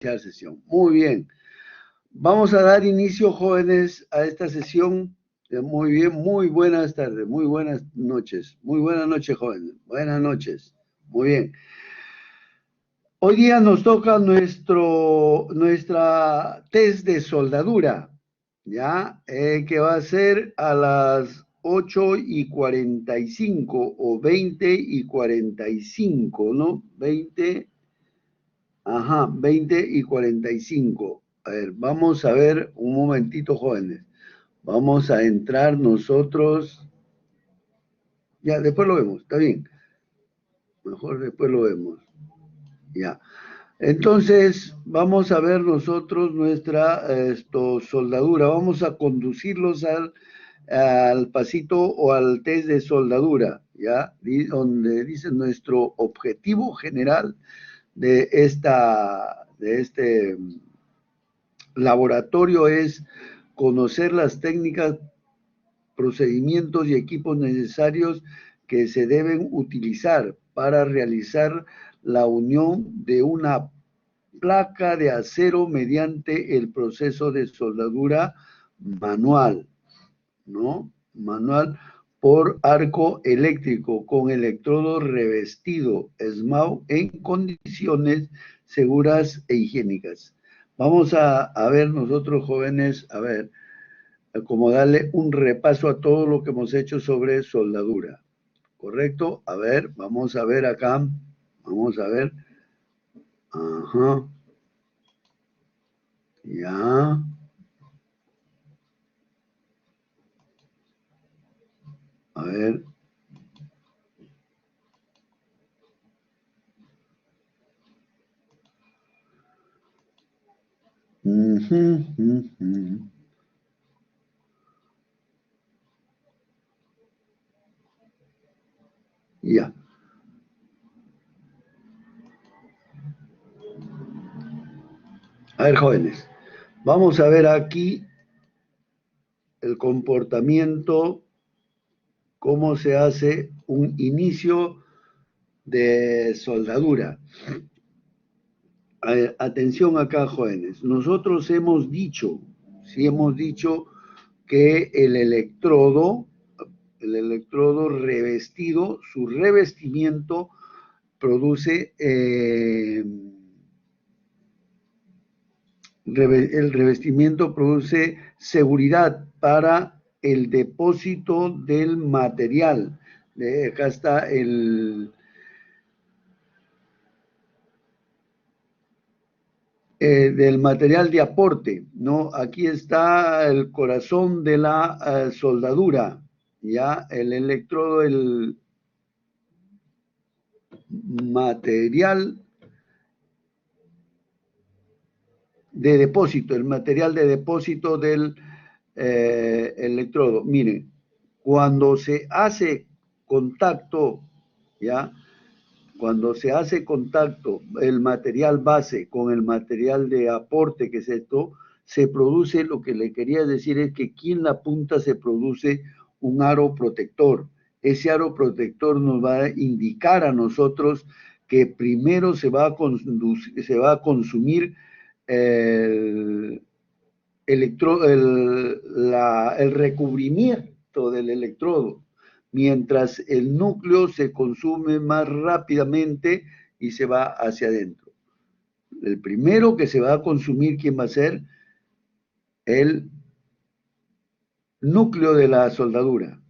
Sesión. Muy bien. Vamos a dar inicio, jóvenes, a esta sesión. Muy bien, muy buenas tardes, muy buenas noches. Muy buenas noches, jóvenes. Buenas noches. Muy bien. Hoy día nos toca nuestra test de soldadura, ¿ya? Que va a ser a las 8:45 o 20:45, ¿no? 20:45. A ver, vamos a ver un momentito, jóvenes. Vamos a entrar nosotros. Ya, después lo vemos, está bien. Mejor después lo vemos. Ya. Entonces, vamos a ver nosotros nuestra soldadura. Vamos a conducirlos al pasito o al test de soldadura, ¿ya? Donde dice nuestro objetivo general de este laboratorio es conocer las técnicas, procedimientos y equipos necesarios que se deben utilizar para realizar la unión de una placa de acero mediante el proceso de soldadura manual, ¿no? Manual por arco eléctrico con electrodo revestido, SMAU, en condiciones seguras e higiénicas. Vamos a ver nosotros, jóvenes, a ver, como darle un repaso a todo lo que hemos hecho sobre soldadura. ¿Correcto? A ver, vamos a ver acá. Vamos a ver. Ajá. Ya. A ver. Ya. A ver, jóvenes, vamos a ver aquí el comportamiento, cómo se hace un inicio de soldadura. A ver, atención acá, jóvenes. Nosotros hemos dicho que el electrodo revestido, su revestimiento produce, el revestimiento produce seguridad para el depósito del material. Acá está del material de aporte, ¿no? Aquí está el corazón de la soldadura, ¿ya? El electrodo, el material de depósito, el material de depósito del electrodo. Miren, cuando se hace contacto, ¿ya? Cuando se hace contacto el material base con el material de aporte, que es esto, se produce, lo que le quería decir es que aquí en la punta se produce un aro protector. Ese aro protector nos va a indicar a nosotros que primero se va a consumir el recubrimiento del electrodo, mientras el núcleo se consume más rápidamente y se va hacia adentro. El primero que se va a consumir, ¿quién va a ser? El núcleo de la soldadura,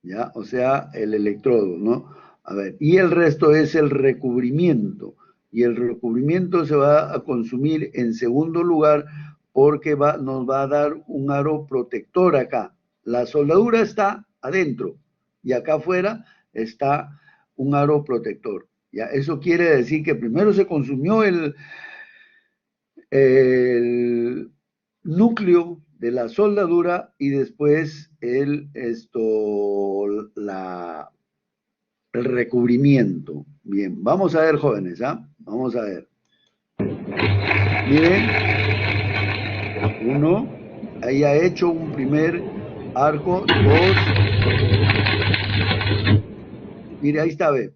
¿ya? O sea, el electrodo, ¿no? A ver, y el resto es el recubrimiento, y el recubrimiento se va a consumir en segundo lugar porque nos va a dar un aro protector acá. La soldadura está adentro y acá afuera está un aro protector. ¿Ya? Eso quiere decir que primero se consumió el núcleo de la soldadura y después el recubrimiento. Bien, vamos a ver, jóvenes, ¿ah? Vamos a ver. Miren, uno, ahí ha hecho un primer arco, dos. Mire, ahí está, ve.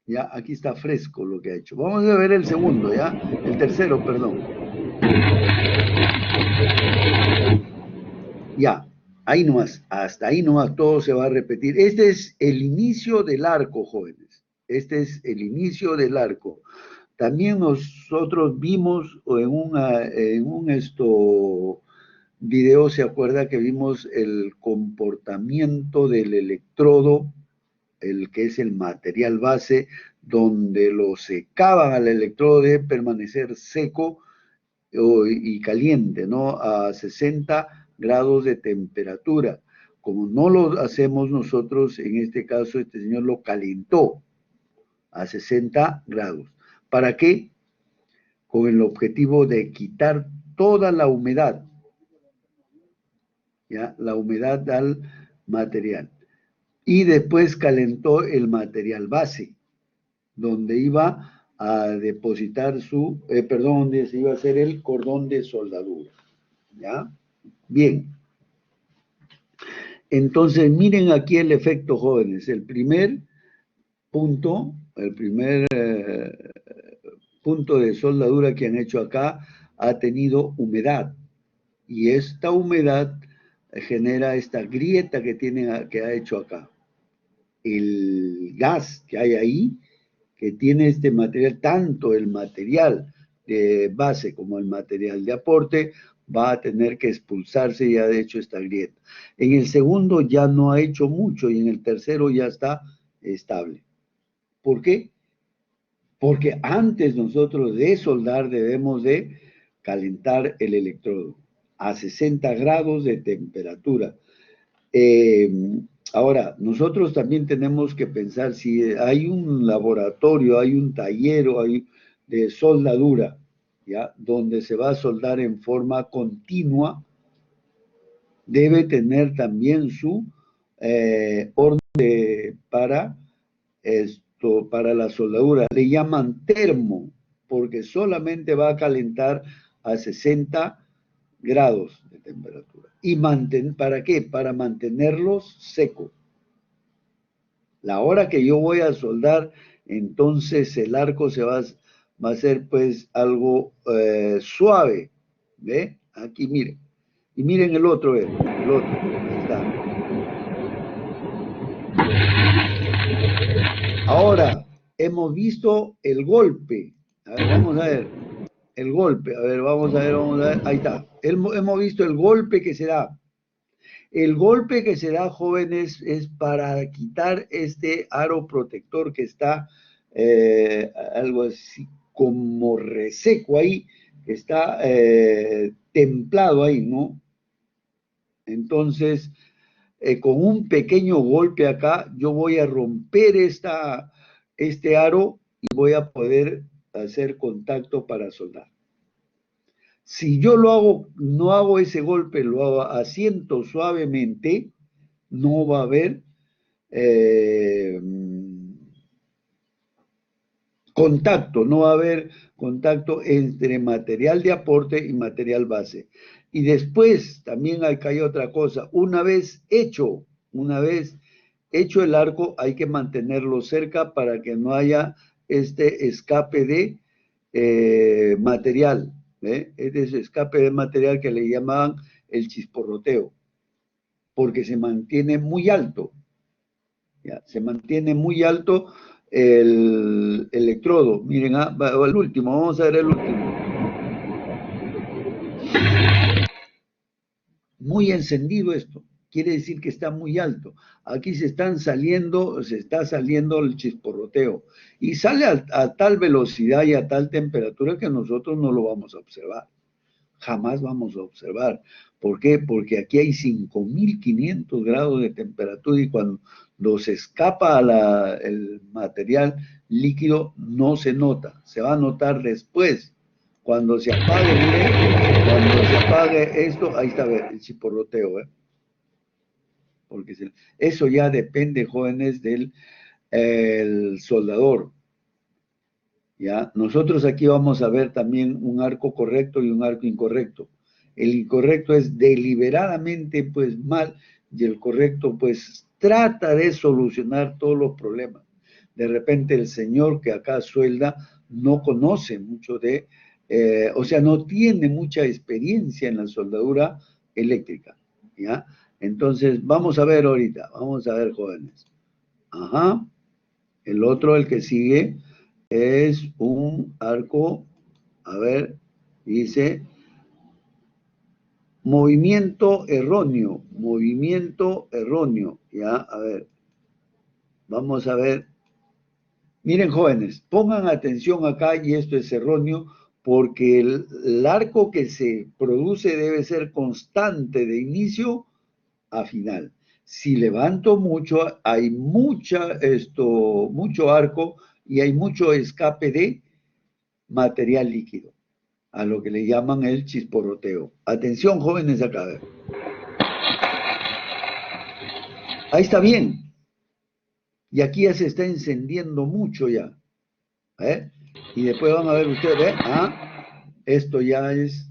Ya, aquí está fresco lo que ha hecho. Vamos a ver el segundo, ¿ya? El tercero, perdón. Ya, ahí nomás, hasta ahí nomás todo se va a repetir. Este es el inicio del arco, jóvenes. Este es el inicio del arco. También nosotros vimos en un video, se acuerda que vimos el comportamiento del electrodo, el que es el material base, donde lo secaban al electrodo de permanecer seco y caliente, ¿no? A 60 grados de temperatura. Como no lo hacemos nosotros, en este caso, este señor lo calentó a 60 grados. ¿Para qué? Con el objetivo de quitar toda la humedad, ¿ya? La humedad al material. Y después calentó el material base, donde iba a depositar donde se iba a hacer el cordón de soldadura, ¿ya? Bien. Entonces, miren aquí el efecto, jóvenes. El primer punto de soldadura que han hecho acá ha tenido humedad. Y esta humedad genera esta grieta que ha hecho acá. El gas que hay ahí, que tiene este material, tanto el material de base como el material de aporte, va a tener que expulsarse y ha hecho esta grieta. En el segundo ya no ha hecho mucho y en el tercero ya está estable. ¿Por qué? Porque antes nosotros de soldar debemos de calentar el electrodo a 60 grados de temperatura. Eh, Ahora, nosotros también tenemos que pensar si hay un laboratorio, hay un taller de soldadura, ¿ya? Donde se va a soldar en forma continua, debe tener también su horno para la soldadura. Le llaman termo, porque solamente va a calentar a 60 grados de temperatura. ¿Y para qué? Para mantenerlos secos. La hora que yo voy a soldar, entonces el arco va a ser pues algo suave. ¿Ve? Aquí miren. Y miren el otro, el otro. Ahí está. Ahora, hemos visto el golpe. A ver, vamos a ver. El golpe. A ver, vamos a ver, vamos a ver. Ahí está. Hemos visto el golpe que se da. El golpe que se da, jóvenes, es para quitar este aro protector que está algo así como reseco ahí, que está templado ahí, ¿no? Entonces, con un pequeño golpe acá, yo voy a romper este aro y voy a poder hacer contacto para soldar. Si yo no hago ese golpe, lo asiento suavemente, no va a haber eh, contacto, no va a haber contacto entre material de aporte y material base. Y después también hay otra cosa, una vez hecho el arco, hay que mantenerlo cerca para que no haya este escape de material, ¿eh? Este escape de material que le llamaban el chisporroteo, porque se mantiene muy alto, ¿ya? Se mantiene muy alto el electrodo. Miren, el último, vamos a ver el último. Muy encendido esto, quiere decir que está muy alto. Aquí se está saliendo el chisporroteo y sale a tal velocidad y a tal temperatura que nosotros no lo vamos a observar. Jamás vamos a observar. ¿Por qué? Porque aquí hay 5.500 grados de temperatura y cuando se escapa el material líquido no se nota, se va a notar después. Cuando se apague, miren, cuando se apague esto, ahí está el chiporroteo, ¿eh? Porque eso ya depende, jóvenes, del el soldador. ¿Ya? Nosotros aquí vamos a ver también un arco correcto y un arco incorrecto. El incorrecto es deliberadamente pues mal y el correcto pues trata de solucionar todos los problemas. de repente el señor que acá suelda no conoce mucho de, o sea, no tiene mucha experiencia en la soldadura eléctrica, ¿ya? Entonces, vamos a ver ahorita, vamos a ver, jóvenes. Ajá. El otro, el que sigue, es un arco, a ver, dice, movimiento erróneo, ¿ya? A ver, vamos a ver. Miren, jóvenes, pongan atención acá, y esto es erróneo, porque el arco que se produce debe ser constante de inicio a final. Si levanto mucho, hay mucho arco y hay mucho escape de material líquido, a lo que le llaman el chisporroteo. Atención, jóvenes, acá. A ver. Ahí está bien. Y aquí ya se está encendiendo mucho ya. ¿Eh? Y después van a ver ustedes, esto ya es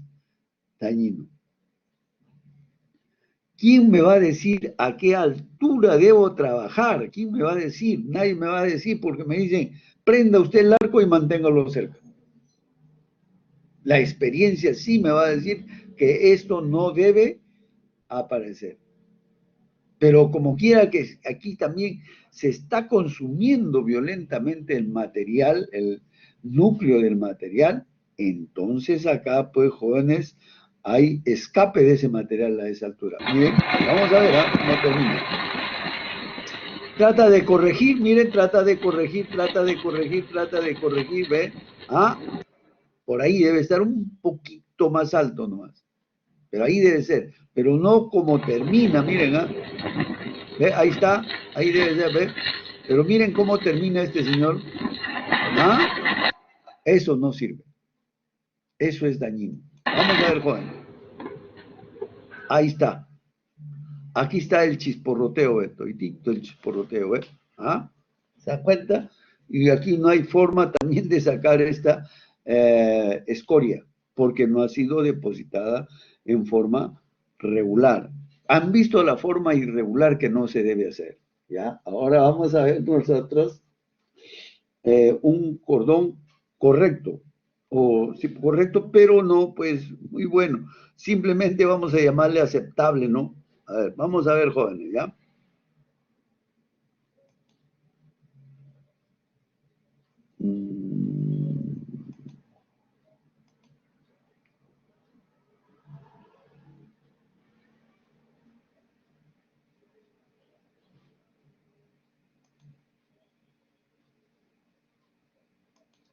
dañino. ¿Quién me va a decir a qué altura debo trabajar? ¿Quién me va a decir? Nadie me va a decir porque me dicen, prenda usted el arco y manténgalo cerca. La experiencia sí me va a decir que esto no debe aparecer. Pero como quiera que aquí también se está consumiendo violentamente el material, el núcleo del material, entonces acá, pues, jóvenes, hay escape de ese material a esa altura. Miren, vamos a ver, no termina. Trata de corregir, miren, trata de corregir, ¿ve? Por ahí debe estar un poquito más alto nomás. Pero ahí debe ser, pero no como termina, miren, ¿ve? Ahí está, ahí debe ser, ¿ve? Pero miren cómo termina este señor. Eso no sirve. Eso es dañino. Vamos a ver, joven. Ahí está. Aquí está el chisporroteo, toditito el chisporroteo, ¿eh? ¿Se da cuenta? Y aquí no hay forma también de sacar esta escoria, porque no ha sido depositada en forma regular. Han visto la forma irregular que no se debe hacer, ¿ya? Ahora vamos a ver nosotros un cordón correcto, o sí, correcto, pero no, pues, muy bueno. Simplemente vamos a llamarle aceptable, ¿no? A ver, vamos a ver, jóvenes, ¿ya?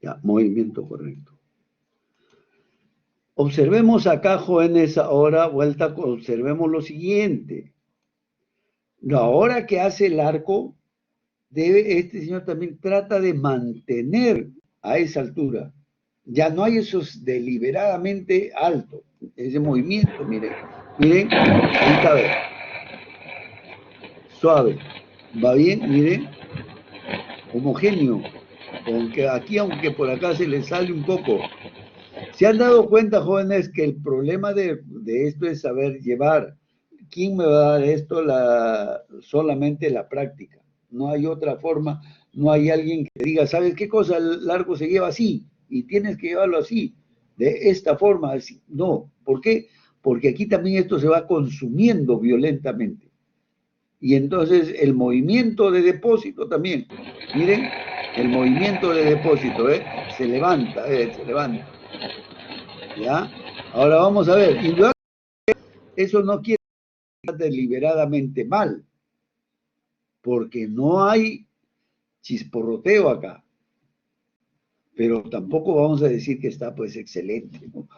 Ya, movimiento correcto. Observemos acá, jóvenes, ahora vuelta, observemos lo siguiente. Ahora que hace el arco, este señor también trata de mantener a esa altura. Ya no hay esos deliberadamente alto, ese movimiento, miren, miren, ahí está, a ver. Suave, va bien, miren, homogéneo, aunque aquí, aunque por acá se le sale un poco. ¿Se han dado cuenta, jóvenes, que el problema de esto es saber llevar? ¿Quién me va a dar esto? Solamente la práctica. No hay otra forma, no hay alguien que diga, ¿sabes qué cosa? El largo se lleva así y tienes que llevarlo así, de esta forma. Así. No, ¿por qué? Porque aquí también esto se va consumiendo violentamente. Y entonces el movimiento de depósito también, miren, el movimiento de depósito, se levanta, se levanta. ¿Ya? Ahora vamos a ver, eso no quiere decir deliberadamente mal, porque no hay chisporroteo acá, pero tampoco vamos a decir que está pues excelente, ¿no?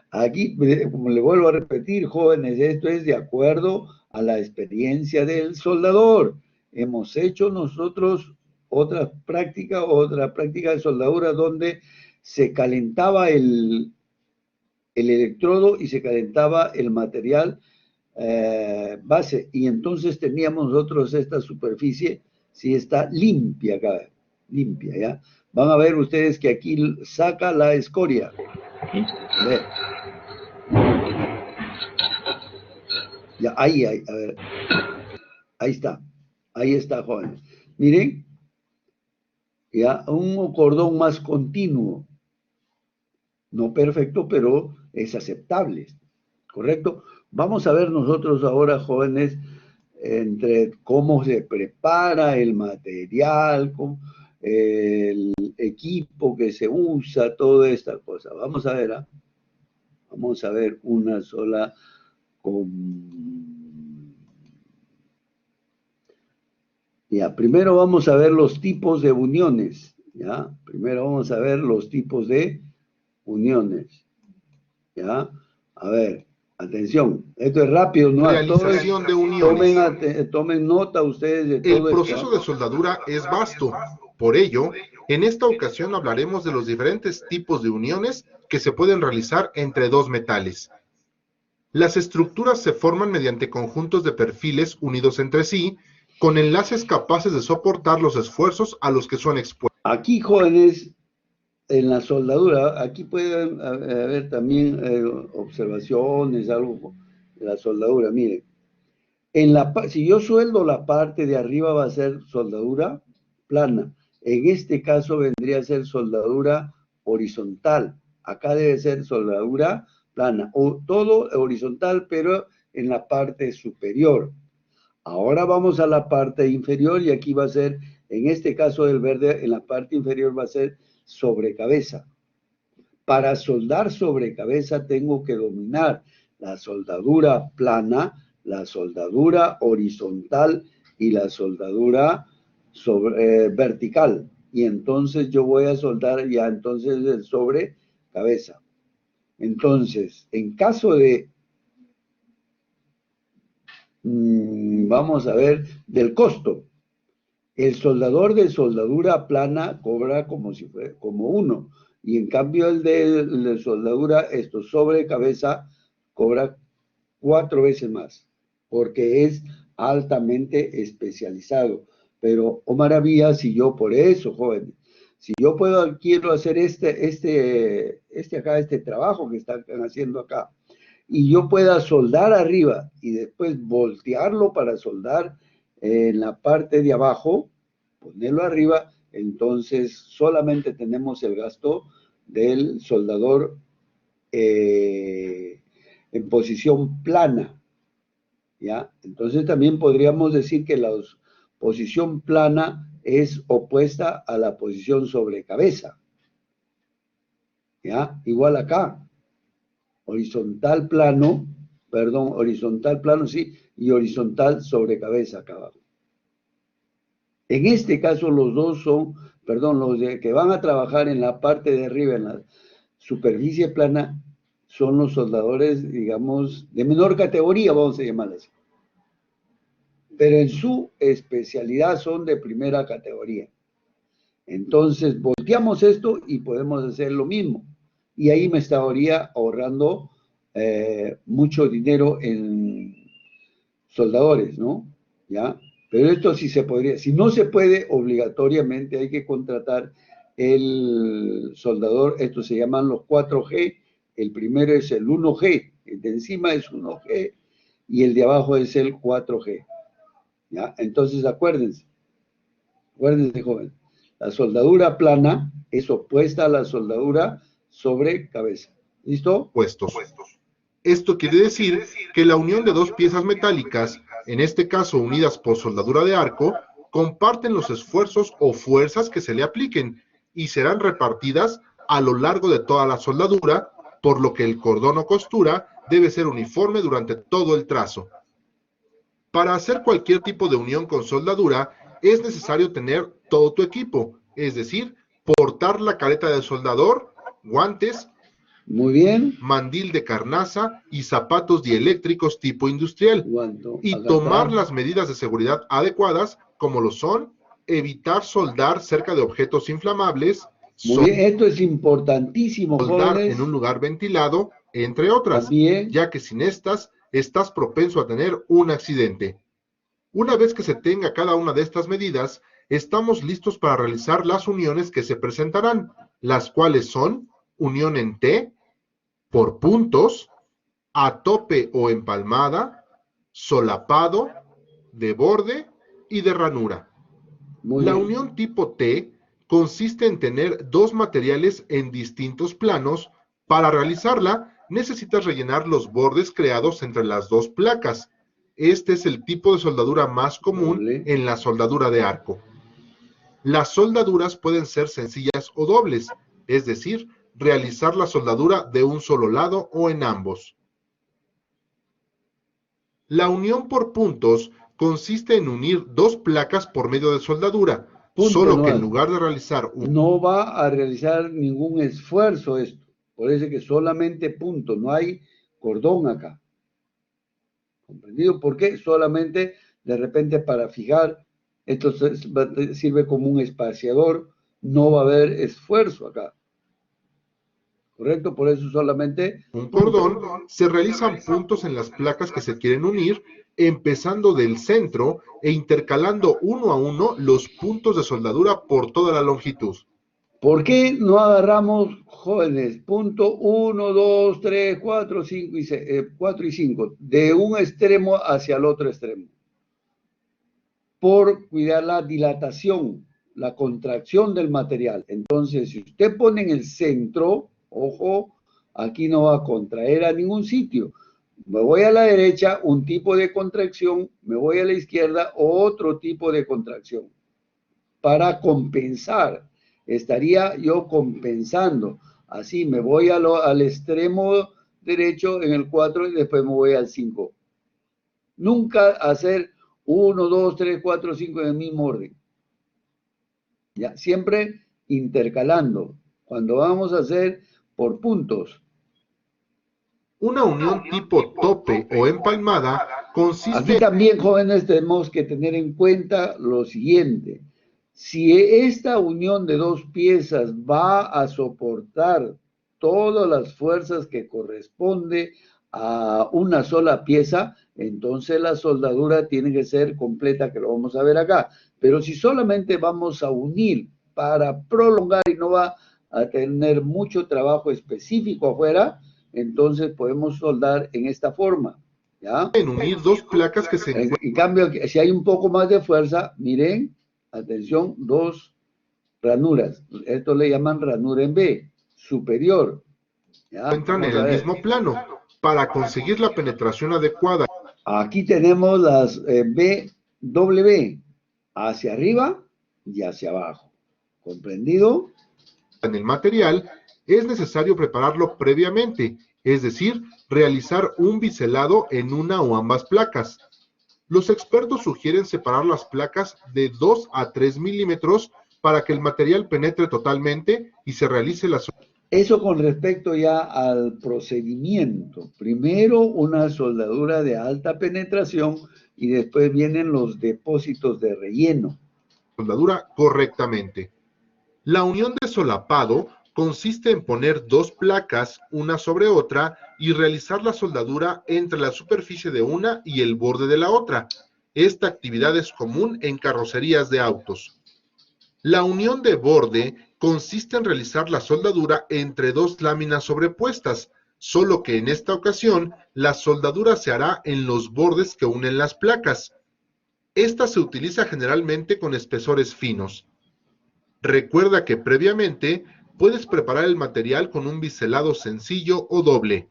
Aquí, como le vuelvo a repetir, jóvenes, esto es de acuerdo a la experiencia del soldador. Hemos hecho nosotros otra práctica de soldadura donde se calentaba el electrodo y se calentaba el material base, y entonces teníamos nosotros esta superficie, si está limpia acá, limpia, ¿ya? Van a ver ustedes que aquí saca la escoria. A ver. Ya, ahí, a ver. Ahí está, jóvenes. Miren, ya, un cordón más continuo, no perfecto, pero es aceptable, ¿correcto? Vamos a ver nosotros ahora, jóvenes, entre cómo se prepara el material, el equipo que se usa, toda esta cosa. Vamos a ver, ¿ah? Vamos a ver una sola con... Ya, primero vamos a ver los tipos de uniones, ¿ya? Primero vamos a ver los tipos de uniones, ¿ya? A ver, atención, esto es rápido, ¿no? Realización de Tomen, uniones. tomen nota ustedes de El todo esto, proceso de ¿ah? soldadura es vasto. Por ello, en esta ocasión hablaremos de los diferentes tipos de uniones que se pueden realizar entre dos metales. Las estructuras se forman mediante conjuntos de perfiles unidos entre sí, con enlaces capaces de soportar los esfuerzos a los que son expuestos. Aquí, jóvenes, en la soldadura, aquí pueden haber también observaciones, algo de la soldadura. Miren, si yo sueldo la parte de arriba va a ser soldadura plana. En este caso vendría a ser soldadura horizontal. Acá debe ser soldadura plana. O todo horizontal, pero en la parte superior. Ahora vamos a la parte inferior y aquí va a ser, en este caso del verde, en la parte inferior va a ser sobre cabeza. Para soldar sobre cabeza tengo que dominar la soldadura plana, la soldadura horizontal y la soldadura vertical. Y entonces yo voy a soldar ya entonces el sobre cabeza. Entonces, en caso de, vamos a ver, del costo, el soldador de soldadura plana cobra como si fuera como uno, y en cambio el de soldadura esto sobre cabeza cobra 4 veces más, porque es altamente especializado. Pero, oh maravilla, si yo por eso, jóvenes, si yo quiero hacer este trabajo que están haciendo acá, y yo pueda soldar arriba y después voltearlo para soldar en la parte de abajo, ponerlo arriba, entonces solamente tenemos el gasto del soldador en posición plana, ¿ya? Entonces también podríamos decir que la posición plana es opuesta a la posición sobre cabeza, ¿ya? Igual acá, horizontal plano, perdón, horizontal plano, sí, y horizontal sobre cabeza acá abajo. En este caso los dos son, perdón, que van a trabajar en la parte de arriba, en la superficie plana, son los soldadores, digamos, de menor categoría, vamos a llamarles, pero en su especialidad son de primera categoría. Entonces, volteamos esto y podemos hacer lo mismo. Y ahí me estaría ahorrando mucho dinero en soldadores, ¿no? ¿Ya? Pero esto sí se podría. Si no se puede, obligatoriamente hay que contratar el soldador. Estos se llaman los 4G. El primero es el 1G. El de encima es 1G y el de abajo es el 4G. ¿Ya? Entonces, acuérdense, joven, la soldadura plana es opuesta a la soldadura sobre cabeza. ¿Listo? Esto quiere decir que la unión de dos piezas metálicas, en este caso unidas por soldadura de arco, comparten los esfuerzos o fuerzas que se le apliquen y serán repartidas a lo largo de toda la soldadura, por lo que el cordón o costura debe ser uniforme durante todo el trazo. Para hacer cualquier tipo de unión con soldadura es necesario tener todo tu equipo, es decir, portar la careta del soldador, guantes, muy bien, mandil de carnaza y zapatos dieléctricos tipo industrial. Y tomar las medidas de seguridad adecuadas, como lo son evitar soldar cerca de objetos inflamables, muy bien, esto es importantísimo, soldar jóvenes. en un lugar ventilado, entre otras, También, ya que sin estas estás propenso a tener un accidente. Una vez que se tenga cada una de estas medidas, estamos listos para realizar las uniones que se presentarán, las cuales son unión en T, por puntos, a tope o empalmada, solapado, de borde y de ranura. La unión tipo T consiste en tener dos materiales en distintos planos. Para realizarla, necesitas rellenar los bordes creados entre las dos placas. Este es el tipo de soldadura más común Doble. en la soldadura de arco. Las soldaduras pueden ser sencillas o dobles, es decir, realizar la soldadura de un solo lado o en ambos. La unión por puntos consiste en unir dos placas por medio de soldadura, Punto solo que en nomás. lugar de realizar No va a realizar ningún esfuerzo esto. Por eso que solamente punto, no hay cordón acá. ¿Comprendido? ¿Por qué? Solamente de repente para fijar, esto sirve como un espaciador, no va a haber esfuerzo acá. ¿Correcto? Por eso solamente un punto. cordón, se realizan puntos en las placas que se quieren unir, empezando del centro e intercalando uno a uno los puntos de soldadura por toda la longitud. ¿Por qué no agarramos, jóvenes, punto 1, 2, 3, 4, 5 y 4 y 5, de un extremo hacia el otro extremo? Por cuidar la dilatación, la contracción del material. Entonces, si usted pone en el centro, ojo, aquí no va a contraer a ningún sitio. Me voy a la derecha, un tipo de contracción, me voy a la izquierda, otro tipo de contracción. Para compensar, estaría yo compensando. Así me voy al extremo derecho en el 4 y después me voy al 5. Nunca hacer 1, 2, 3, 4, 5 en el mismo orden. ¿Ya? Siempre intercalando. Cuando vamos a hacer por puntos. Una unión tipo tope o empalmada Aquí consiste también, jóvenes, tenemos que tener en cuenta lo siguiente. Si esta unión de dos piezas va a soportar todas las fuerzas que corresponde a una sola pieza, entonces la soldadura tiene que ser completa, que lo vamos a ver acá. Pero si solamente vamos a unir para prolongar y no va a tener mucho trabajo específico afuera, entonces podemos soldar en esta forma, ¿ya? en unir dos placas que se encuentran. En cambio, si hay un poco más de fuerza, miren, atención, dos ranuras. Esto le llaman ranura en B, superior. ¿Ya? En Vamos a el ver. mismo plano para conseguir la penetración adecuada Aquí tenemos las W hacia arriba y hacia abajo. ¿Comprendido? en el material. Es necesario prepararlo previamente, es decir, realizar un biselado en una o ambas placas. Los expertos sugieren separar las placas de 2 a 3 milímetros para que el material penetre totalmente y se realice la. Eso con respecto ya al procedimiento. Primero una soldadura de alta penetración y después vienen los depósitos de relleno. Soldadura correctamente. La unión de solapado consiste en poner dos placas una sobre otra y realizar la soldadura entre la superficie de una y el borde de la otra. Esta actividad es común en carrocerías de autos. La unión de borde consiste en realizar la soldadura entre dos láminas sobrepuestas, solo que en esta ocasión la soldadura se hará en los bordes que unen las placas. Esta se utiliza generalmente con espesores finos. Recuerda que previamente puedes preparar el material con un biselado sencillo o doble.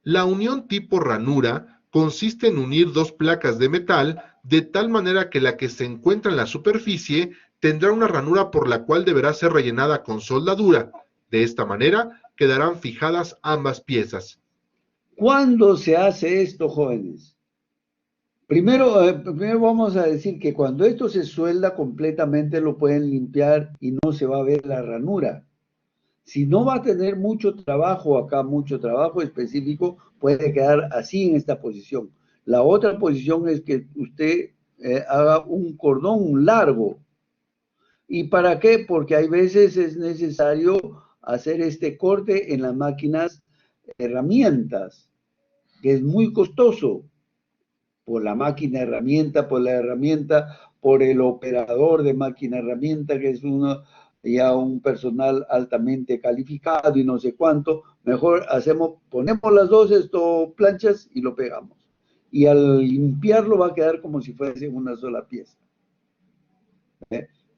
La unión tipo ranura consiste en unir dos placas de metal de tal manera que la que se encuentra en la superficie tendrá una ranura por la cual deberá ser rellenada con soldadura. De esta manera quedarán fijadas ambas piezas. ¿Cuándo se hace esto, jóvenes? Primero vamos a decir que cuando esto se suelda completamente lo pueden limpiar y no se va a ver la ranura. Si no va a tener mucho trabajo acá, mucho trabajo específico, puede quedar así en esta posición. La otra posición es que usted haga un cordón largo. ¿Y para qué? Porque hay veces es necesario hacer este corte en las máquinas herramientas, que es muy costoso por la máquina herramienta, por la herramienta, por el operador de máquina herramienta, que es ya un personal altamente calificado y no sé cuánto. Mejor ponemos las dos planchas y lo pegamos. Y al limpiarlo va a quedar como si fuese una sola pieza.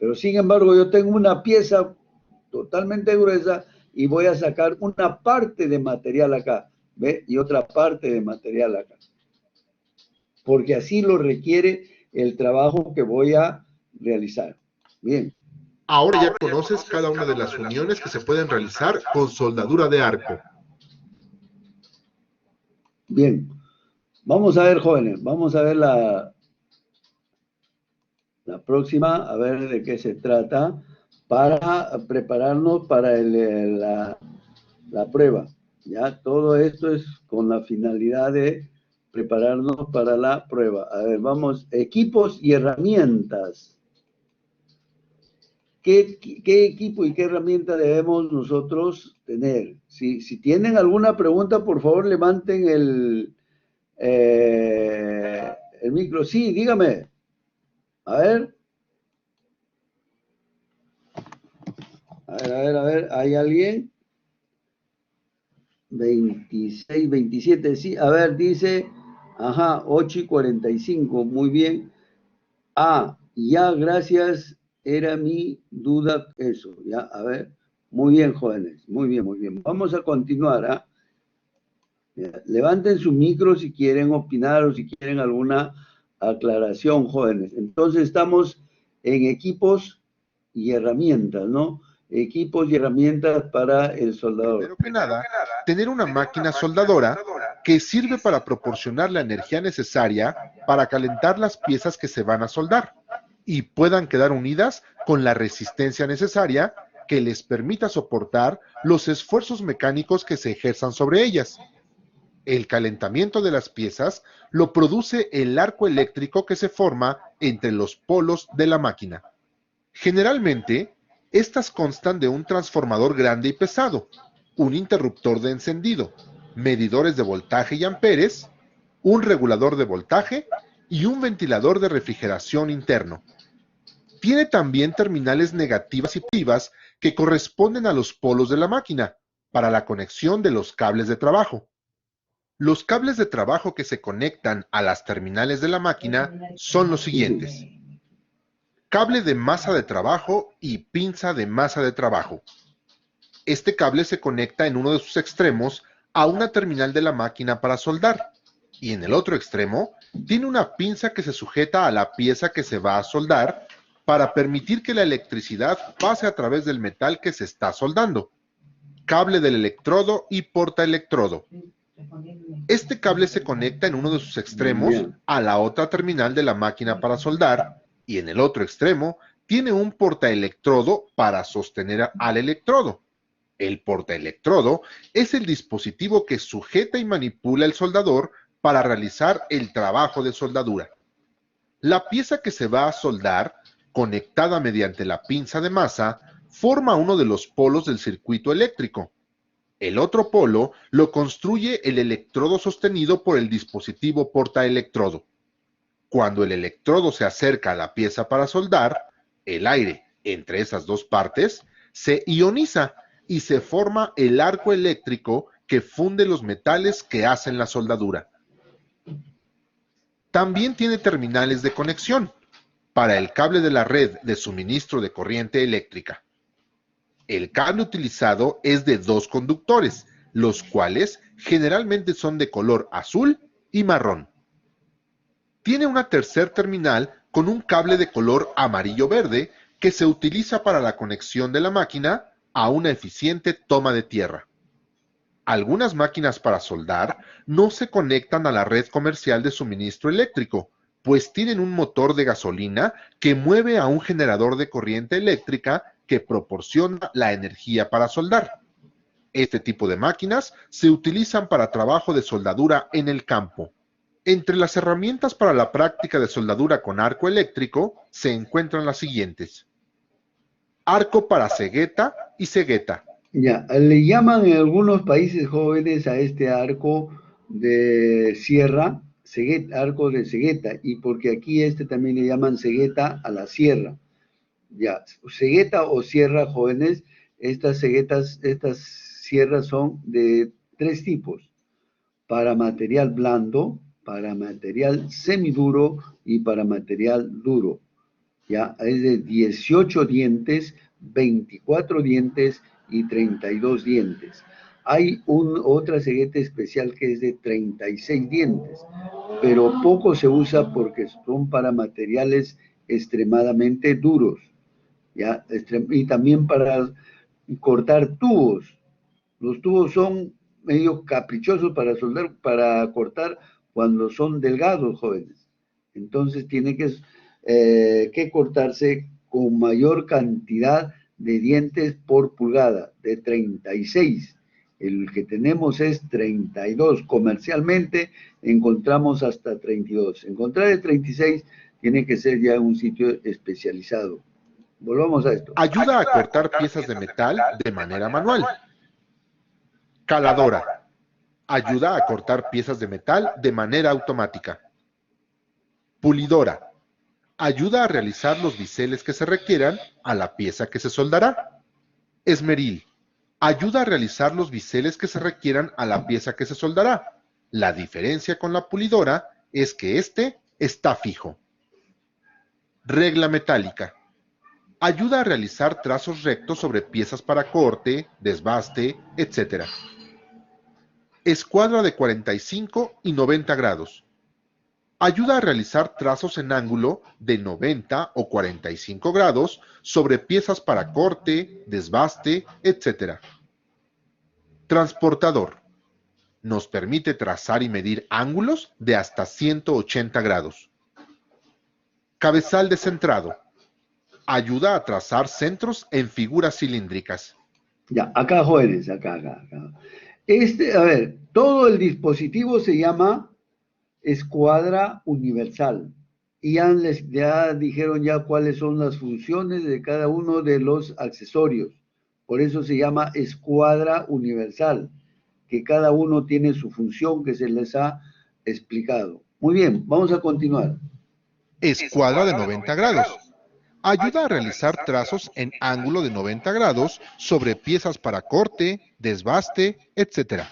Pero sin embargo, yo tengo una pieza totalmente gruesa y voy a sacar una parte de material acá, ¿ve? Y otra parte de material acá. Porque así lo requiere el trabajo que voy a realizar. Bien. Ahora ya conoces cada una de las uniones que se pueden realizar con soldadura de arco. Bien. Vamos a ver, jóvenes, vamos a ver la próxima, a ver de qué se trata, para prepararnos para la prueba. Ya, todo esto es con la finalidad de prepararnos para la prueba. A ver, vamos, equipos y herramientas. ¿Qué equipo y qué herramienta debemos nosotros tener? Si tienen alguna pregunta, por favor, levanten el micro. Sí, dígame. A ver. A ver, ¿hay alguien? 26, 27, sí. A ver, dice, ajá, 8:45, muy bien. Ah, ya, gracias, era mi duda eso, ya, a ver. Muy bien, jóvenes, muy bien, muy bien. Vamos a continuar, ¿ah? Ya, levanten su micro si quieren opinar o si quieren alguna aclaración, jóvenes. Entonces estamos en equipos y herramientas, ¿no? Equipos y herramientas para el soldador. Primero que nada, tener una máquina soldadora que sirve para proporcionar la energía necesaria para calentar las piezas que se van a soldar y puedan quedar unidas con la resistencia necesaria que les permita soportar los esfuerzos mecánicos que se ejerzan sobre ellas. El calentamiento de las piezas lo produce el arco eléctrico que se forma entre los polos de la máquina. Generalmente, estas constan de un transformador grande y pesado, un interruptor de encendido, medidores de voltaje y amperes, un regulador de voltaje y un ventilador de refrigeración interno. Tiene también terminales negativas y positivas que corresponden a los polos de la máquina para la conexión de los cables de trabajo. Los cables de trabajo que se conectan a las terminales de la máquina son los Sí, siguientes: sí. cable de masa de trabajo y pinza de masa de trabajo. Este cable se conecta en uno de sus extremos a una terminal de la máquina para soldar, y en el otro extremo tiene una pinza que se sujeta a la pieza que se va a soldar para permitir que la electricidad pase a través del metal que se está soldando. Cable del electrodo y portaelectrodo. Este cable se conecta en uno de sus extremos Bien. a la otra terminal de la máquina para soldar, y en el otro extremo tiene un portaelectrodo para sostener al electrodo. El portaelectrodo es el dispositivo que sujeta y manipula el soldador para realizar el trabajo de soldadura. La pieza que se va a soldar, conectada mediante la pinza de masa, forma uno de los polos del circuito eléctrico. El otro polo lo construye el electrodo sostenido por el dispositivo portaelectrodo. Cuando el electrodo se acerca a la pieza para soldar, el aire entre esas dos partes se ioniza y se forma el arco eléctrico que funde los metales que hacen la soldadura. También tiene terminales de conexión para el cable de la red de suministro de corriente eléctrica. El cable utilizado es de dos conductores, los cuales generalmente son de color azul y marrón. Tiene una tercer terminal con un cable de color amarillo-verde que se utiliza para la conexión de la máquina a una eficiente toma de tierra. Algunas máquinas para soldar no se conectan a la red comercial de suministro eléctrico, pues tienen un motor de gasolina que mueve a un generador de corriente eléctrica que proporciona la energía para soldar. Este tipo de máquinas se utilizan para trabajo de soldadura en el campo. Entre las herramientas para la práctica de soldadura con arco eléctrico se encuentran las siguientes: arco para cegueta y cegueta. Ya, le llaman en algunos países jóvenes a este arco de sierra, arco de cegueta, y porque aquí este también le llaman cegueta a la sierra. Ya, cegueta o sierra, jóvenes, estas sierras son de tres tipos: para material blando, para material semiduro y para material duro. ya es de 18 dientes, 24 dientes y 32 dientes. Hay otra cegueta especial que es de 36 dientes, pero poco se usa porque son para materiales extremadamente duros, ¿ya? Y también para cortar tubos. Los tubos son medio caprichosos para soldar, para cortar cuando son delgados, jóvenes. Entonces tiene que cortarse con mayor cantidad de dientes por pulgada, de 36. El que tenemos es 32. Comercialmente encontramos hasta 32. Encontrar el 36 tiene que ser ya en un sitio especializado. Volvamos a esto. Ayuda a cortar piezas de metal de manera manual. Caladora. Ayuda a cortar piezas de metal de manera automática. Pulidora. Ayuda a realizar los biseles que se requieran a la pieza que se soldará. Esmeril. Ayuda a realizar los biseles que se requieran a la pieza que se soldará. La diferencia con la pulidora es que este está fijo. Regla metálica. Ayuda a realizar trazos rectos sobre piezas para corte, desbaste, etc. Escuadra de 45 y 90 grados. Ayuda a realizar trazos en ángulo de 90 o 45 grados sobre piezas para corte, desbaste, etc. Transportador. Nos permite trazar y medir ángulos de hasta 180 grados. Cabezal descentrado. Ayuda a trazar centros en figuras cilíndricas. Ya, acá, jóvenes, acá. A ver, todo el dispositivo se llama escuadra universal. Y ya dijeron ya cuáles son las funciones de cada uno de los accesorios. Por eso se llama escuadra universal, que cada uno tiene su función que se les ha explicado. Muy bien, vamos a continuar. Escuadra de 90 grados. Ayuda a realizar trazos en ángulo de 90 grados sobre piezas para corte, desbaste, etc.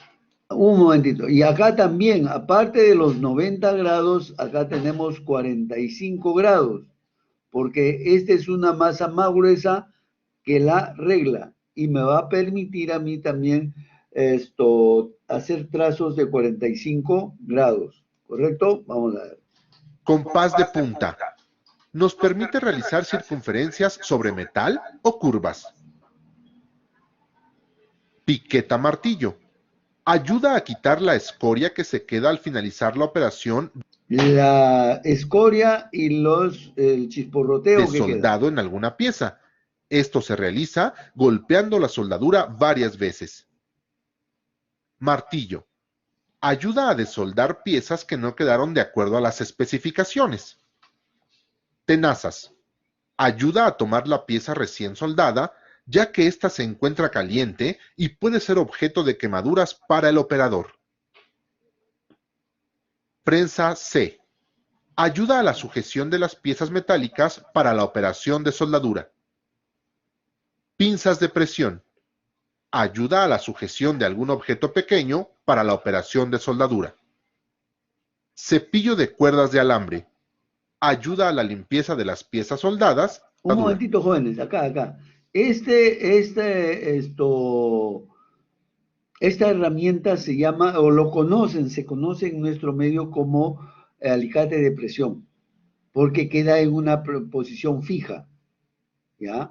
Un momentito. Y acá también, aparte de los 90 grados, acá tenemos 45 grados, porque esta es una masa más gruesa que la regla y me va a permitir a mí también hacer trazos de 45 grados. ¿Correcto? Vamos a ver. Compás de punta. Nos permite realizar circunferencias sobre metal o curvas. Piqueta martillo. Ayuda a quitar la escoria que se queda al finalizar la operación La escoria y el chisporroteo de que queda. soldado en alguna pieza. Esto se realiza golpeando la soldadura varias veces. Martillo. Ayuda a desoldar piezas que no quedaron de acuerdo a las especificaciones. Tenazas. Ayuda a tomar la pieza recién soldada, ya que ésta se encuentra caliente y puede ser objeto de quemaduras para el operador. Prensa C. Ayuda a la sujeción de las piezas metálicas para la operación de soldadura. Pinzas de presión. Ayuda a la sujeción de algún objeto pequeño para la operación de soldadura. Cepillo de cuerdas de alambre. Ayuda a la limpieza de las piezas soldadas. Un momentito, jóvenes, acá. Esta herramienta se llama, o se conoce en nuestro medio como alicate de presión, porque queda en una posición fija, ¿ya?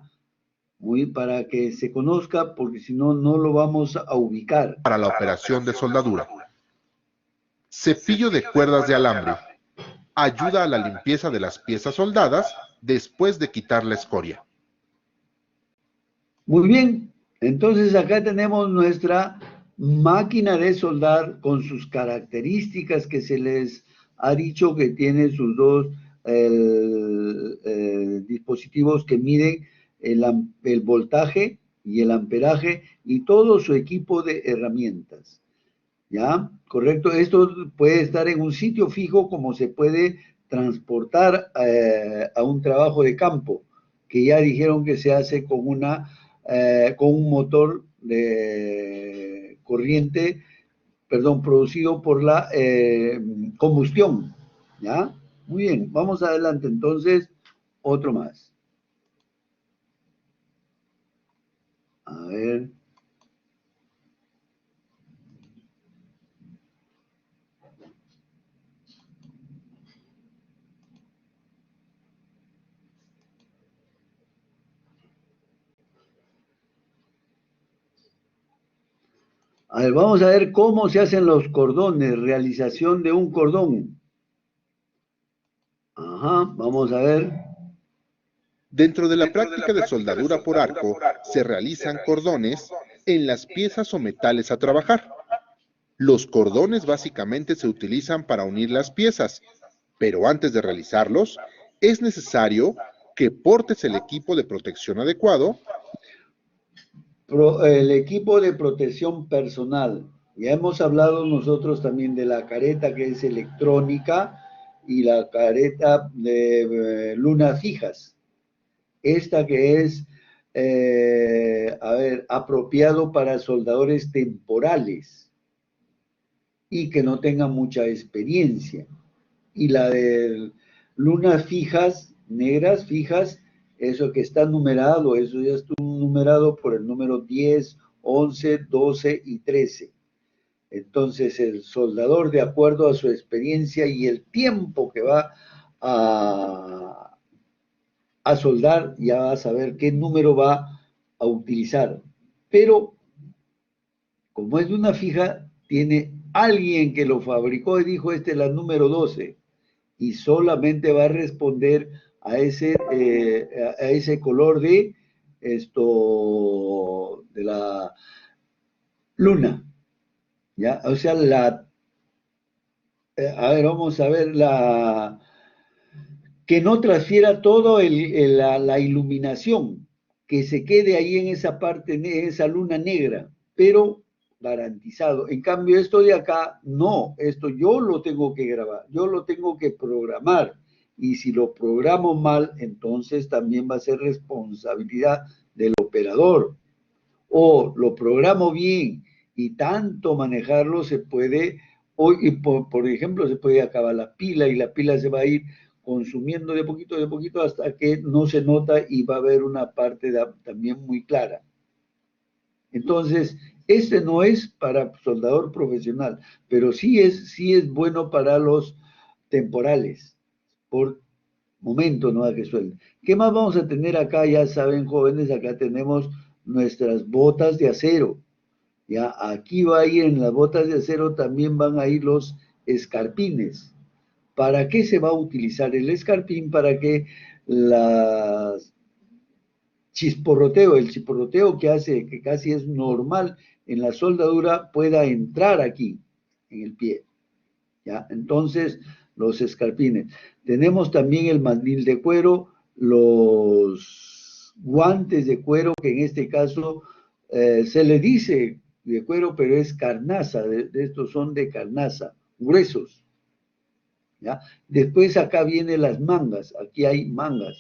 Para que se conozca, porque si no, no lo vamos a ubicar. Para la operación de soldadura. Cepillo de cuerdas de alambre. Ayuda a la limpieza de las piezas soldadas después de quitar la escoria. Muy bien, entonces acá tenemos nuestra máquina de soldar con sus características que se les ha dicho que tiene sus dos dispositivos que miden el voltaje y el amperaje y todo su equipo de herramientas. ¿Ya? Correcto. Esto puede estar en un sitio fijo como se puede transportar a un trabajo de campo, que ya dijeron que se hace con un motor de corriente, producido por la combustión. ¿Ya? Muy bien, vamos adelante. Entonces, otro más. A ver. A ver, vamos a ver cómo se hacen los cordones, realización de un cordón. Ajá, vamos a ver. Dentro de la práctica de soldadura por arco, se realizan cordones en las piezas o metales a trabajar. Los cordones básicamente se utilizan para unir las piezas, pero antes de realizarlos, es necesario que portes el equipo de protección adecuado. El equipo de protección personal. Ya hemos hablado nosotros también de la careta que es electrónica y la careta de lunas fijas. Esta que es, apropiado para soldadores temporales y que no tengan mucha experiencia. Y la de lunas fijas, negras fijas, eso que está numerado, eso ya está numerado por el número 10, 11, 12 y 13. Entonces el soldador, de acuerdo a su experiencia y el tiempo que va a soldar, ya va a saber qué número va a utilizar. Pero como es una fija, tiene alguien que lo fabricó y dijo, este es la número 12, y solamente va a responder a ese color de la luna, ¿ya? O sea, vamos a ver, que no transfiera todo la iluminación, que se quede ahí en esa parte, en esa luna negra, pero garantizado. En cambio, esto de acá, no, esto yo lo tengo que grabar, yo lo tengo que programar, y si lo programo mal, entonces también va a ser responsabilidad del operador, o lo programo bien, y tanto manejarlo se puede, y por ejemplo, se puede acabar la pila, y la pila se va a ir consumiendo de poquito hasta que no se nota y va a haber una parte también muy clara. Entonces, este no es para soldador profesional, pero sí es bueno para los temporales, por momento no hay que sueldo. ¿Qué más vamos a tener acá? Ya saben, jóvenes, acá tenemos nuestras botas de acero. Ya aquí va a ir, en las botas de acero también van a ir los escarpines. ¿Para qué se va a utilizar el escarpín? Para que el chisporroteo que hace, que casi es normal en la soldadura, pueda entrar aquí, en el pie. ¿Ya? Entonces, los escarpines. Tenemos también el mandil de cuero, los guantes de cuero, que en este caso se le dice de cuero, pero es carnaza, de estos son de carnaza, gruesos. ¿Ya? Después acá vienen las mangas, aquí hay mangas,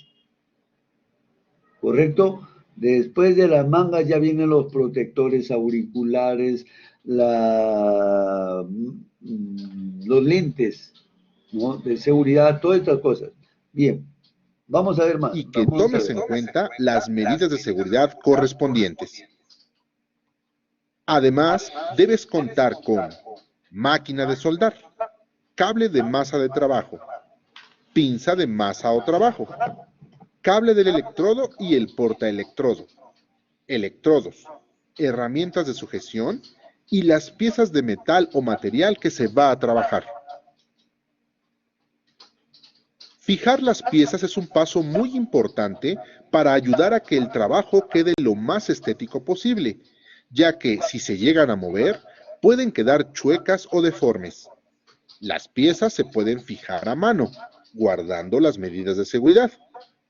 ¿correcto? Después de las mangas ya vienen los protectores auriculares, los lentes, ¿no? De seguridad, todas estas cosas. Bien, vamos a ver más. Y que tomes en cuenta las medidas de seguridad correspondientes. Además, debes contar con máquina de soldar, cable de masa de trabajo, pinza de masa o trabajo, cable del electrodo y el portaelectrodo, electrodos, herramientas de sujeción y las piezas de metal o material que se va a trabajar. Fijar las piezas es un paso muy importante para ayudar a que el trabajo quede lo más estético posible, ya que si se llegan a mover, pueden quedar chuecas o deformes. Las piezas se pueden fijar a mano, guardando las medidas de seguridad,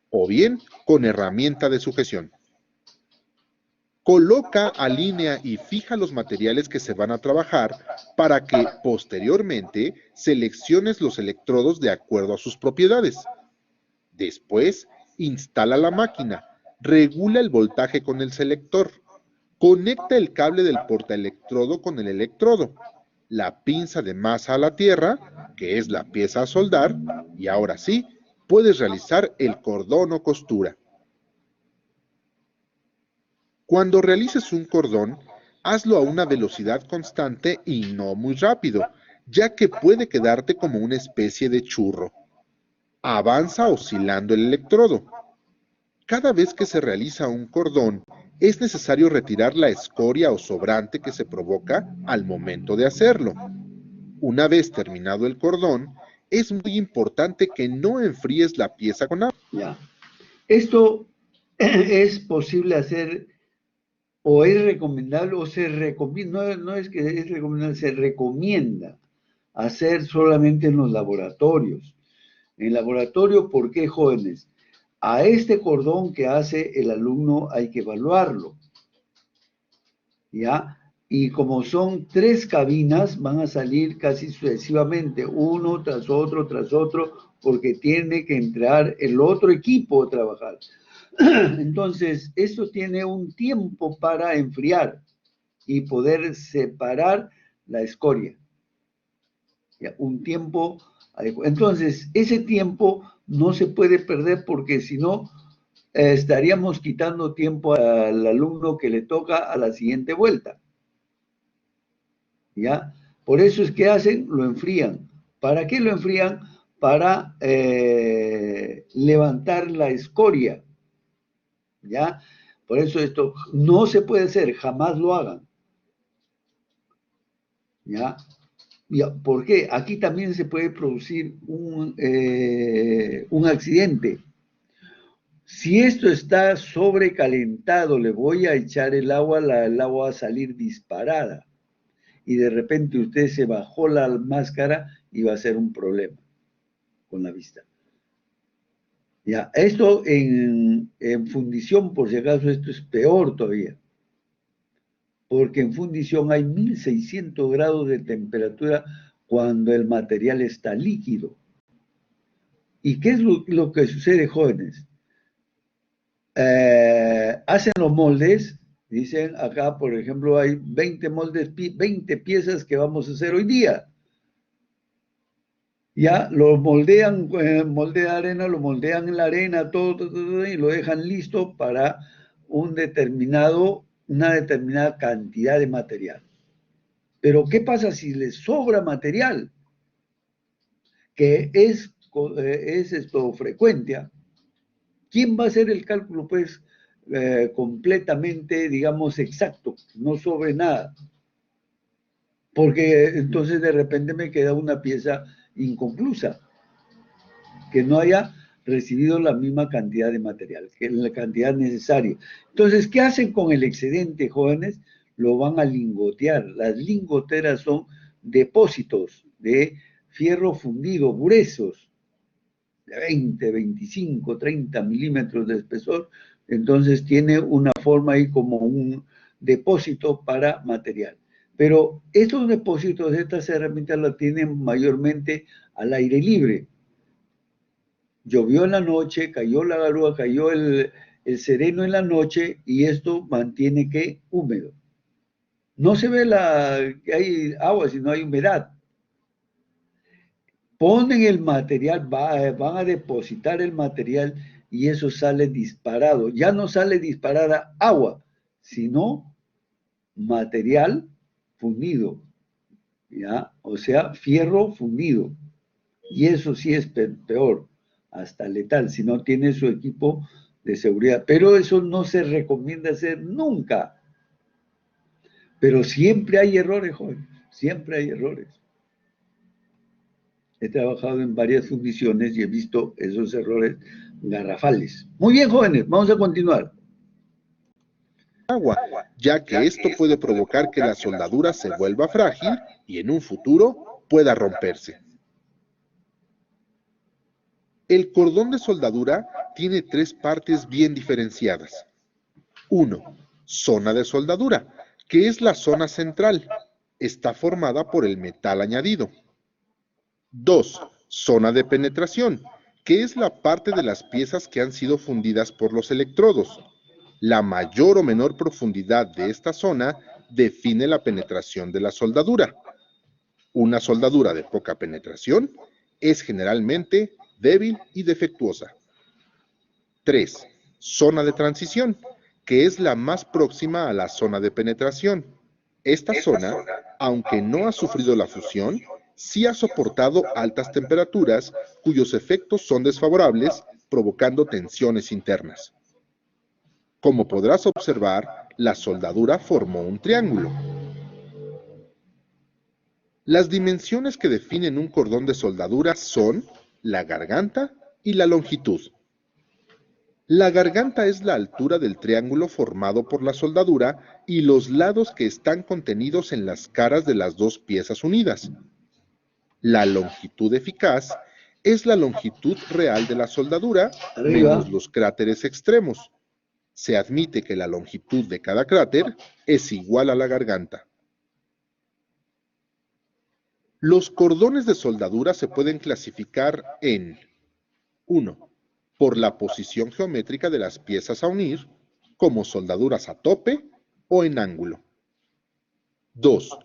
o bien con herramienta de sujeción. Coloca, alinea y fija los materiales que se van a trabajar para que posteriormente selecciones los electrodos de acuerdo a sus propiedades. Después, instala la máquina, regula el voltaje con el selector, conecta el cable del portaelectrodo con el electrodo, la pinza de masa a la tierra, que es la pieza a soldar, y ahora sí, puedes realizar el cordón o costura. Cuando realices un cordón, hazlo a una velocidad constante y no muy rápido, ya que puede quedarte como una especie de churro. Avanza oscilando el electrodo. Cada vez que se realiza un cordón, es necesario retirar la escoria o sobrante que se provoca al momento de hacerlo. Una vez terminado el cordón, es muy importante que no enfríes la pieza con agua. Ya. Esto es posible hacer o es recomendable o se recomienda, no es que es recomendable, se recomienda hacer solamente en los laboratorios. En el laboratorio, ¿por qué, jóvenes? A este cordón que hace el alumno hay que evaluarlo, ¿ya? Y como son 3 cabinas, van a salir casi sucesivamente, uno tras otro, porque tiene que entrar el otro equipo a trabajar. Entonces, esto tiene un tiempo para enfriar y poder separar la escoria. ¿Ya? Un tiempo adecuado. Entonces, ese tiempo no se puede perder porque si no, estaríamos quitando tiempo al alumno que le toca a la siguiente vuelta. ¿Ya? Por eso es que hacen, lo enfrían. ¿Para qué lo enfrían? Para levantar la escoria. ¿Ya? Por eso esto no se puede hacer, jamás lo hagan. ¿Ya? ¿Por qué? Aquí también se puede producir un accidente. Si esto está sobrecalentado, le voy a echar el agua va a salir disparada. Y de repente usted se bajó la máscara y va a ser un problema con la vista. Ya, esto en fundición, por si acaso, esto es peor todavía. Porque en fundición hay 1600 grados de temperatura cuando el material está líquido. ¿Y qué es lo que sucede, jóvenes? Hacen los moldes, dicen acá, por ejemplo, hay 20 moldes, 20 piezas que vamos a hacer hoy día. Ya lo moldean, molde de arena, lo moldean en la arena, todo, y lo dejan listo para una determinada cantidad de material. Pero ¿qué pasa si les sobra material? Que es esto frecuente. ¿Quién va a hacer el cálculo, pues, completamente, digamos, exacto? No sobre nada. Porque entonces de repente me queda una pieza inconclusa, que no haya recibido la misma cantidad de material, que es la cantidad necesaria. Entonces, ¿qué hacen con el excedente, jóvenes? Lo van a lingotear. Las lingoteras son depósitos de fierro fundido, gruesos, de 20, 25, 30 milímetros de espesor. Entonces tiene una forma ahí como un depósito para material. Pero estos depósitos, estas herramientas las tienen mayormente al aire libre. Llovió en la noche, cayó la garúa, cayó el sereno en la noche y esto mantiene que húmedo. No se ve que hay agua, sino hay humedad. Ponen el material, van a depositar el material y eso sale disparado. Ya no sale disparada agua, sino material fundido, ¿ya? O sea, fierro fundido. Y eso sí es peor, hasta letal, si no tiene su equipo de seguridad. Pero eso no se recomienda hacer nunca. Pero siempre hay errores, joven, siempre hay errores. He trabajado en varias fundiciones y he visto esos errores garrafales. Muy bien, jóvenes, vamos a continuar. Agua, ya que esto puede provocar que la soldadura se vuelva frágil y en un futuro pueda romperse. El cordón de soldadura tiene 3 partes bien diferenciadas. 1. Zona de soldadura, que es la zona central. Está formada por el metal añadido. 2. Zona de penetración, que es la parte de las piezas que han sido fundidas por los electrodos. La mayor o menor profundidad de esta zona define la penetración de la soldadura. Una soldadura de poca penetración es generalmente débil y defectuosa. 3. Zona de transición, que es la más próxima a la zona de penetración. Esta zona, aunque no ha sufrido la fusión, sí ha soportado altas temperaturas cuyos efectos son desfavorables, provocando tensiones internas. Como podrás observar, la soldadura formó un triángulo. Las dimensiones que definen un cordón de soldadura son la garganta y la longitud. La garganta es la altura del triángulo formado por la soldadura y los lados que están contenidos en las caras de las dos piezas unidas. La longitud eficaz es la longitud real de la soldadura menos los cráteres extremos. Se admite que la longitud de cada cráter es igual a la garganta. Los cordones de soldadura se pueden clasificar en 1. Por la posición geométrica de las piezas a unir, como soldaduras a tope o en ángulo. 2.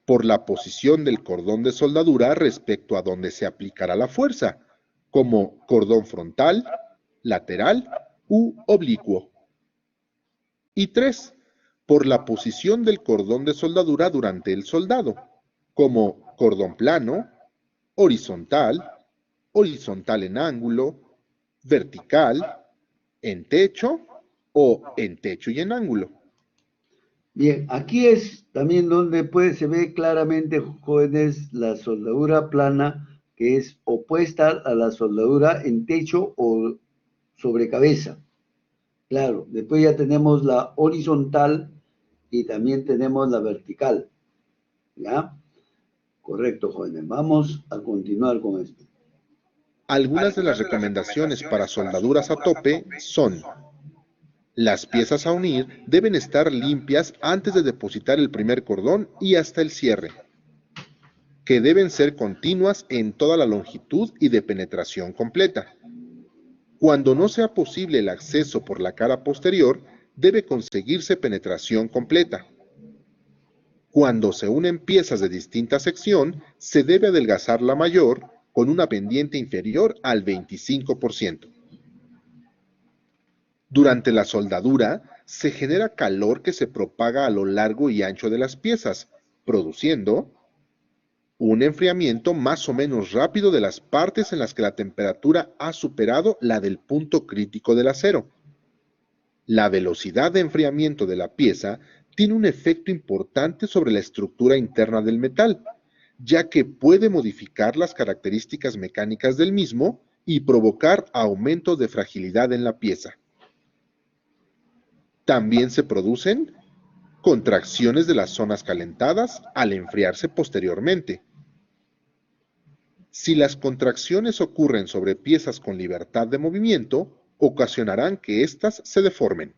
Por la posición del cordón de soldadura respecto a donde se aplicará la fuerza, como cordón frontal, lateral u oblicuo. Y 3. Por la posición del cordón de soldadura durante el soldado, como cordón plano, horizontal, horizontal en ángulo, vertical, en techo o en techo y en ángulo. Bien, aquí es también donde se ve claramente, jóvenes, la soldadura plana, que es opuesta a la soldadura en techo o sobre cabeza. Claro, después ya tenemos la horizontal y también tenemos la vertical. ¿Ya? Correcto, jóvenes. Vamos a continuar con esto. Algunas de las recomendaciones para soldaduras a tope son: las piezas a unir deben estar limpias antes de depositar el primer cordón y hasta el cierre, que deben ser continuas en toda la longitud y de penetración completa. Cuando no sea posible el acceso por la cara posterior, debe conseguirse penetración completa. Cuando se unen piezas de distinta sección, se debe adelgazar la mayor con una pendiente inferior al 25%. Durante la soldadura, se genera calor que se propaga a lo largo y ancho de las piezas, produciendo un enfriamiento más o menos rápido de las partes en las que la temperatura ha superado la del punto crítico del acero. La velocidad de enfriamiento de la pieza tiene un efecto importante sobre la estructura interna del metal, ya que puede modificar las características mecánicas del mismo y provocar aumentos de fragilidad en la pieza. También se producen contracciones de las zonas calentadas al enfriarse posteriormente. Si las contracciones ocurren sobre piezas con libertad de movimiento, ocasionarán que éstas se deformen.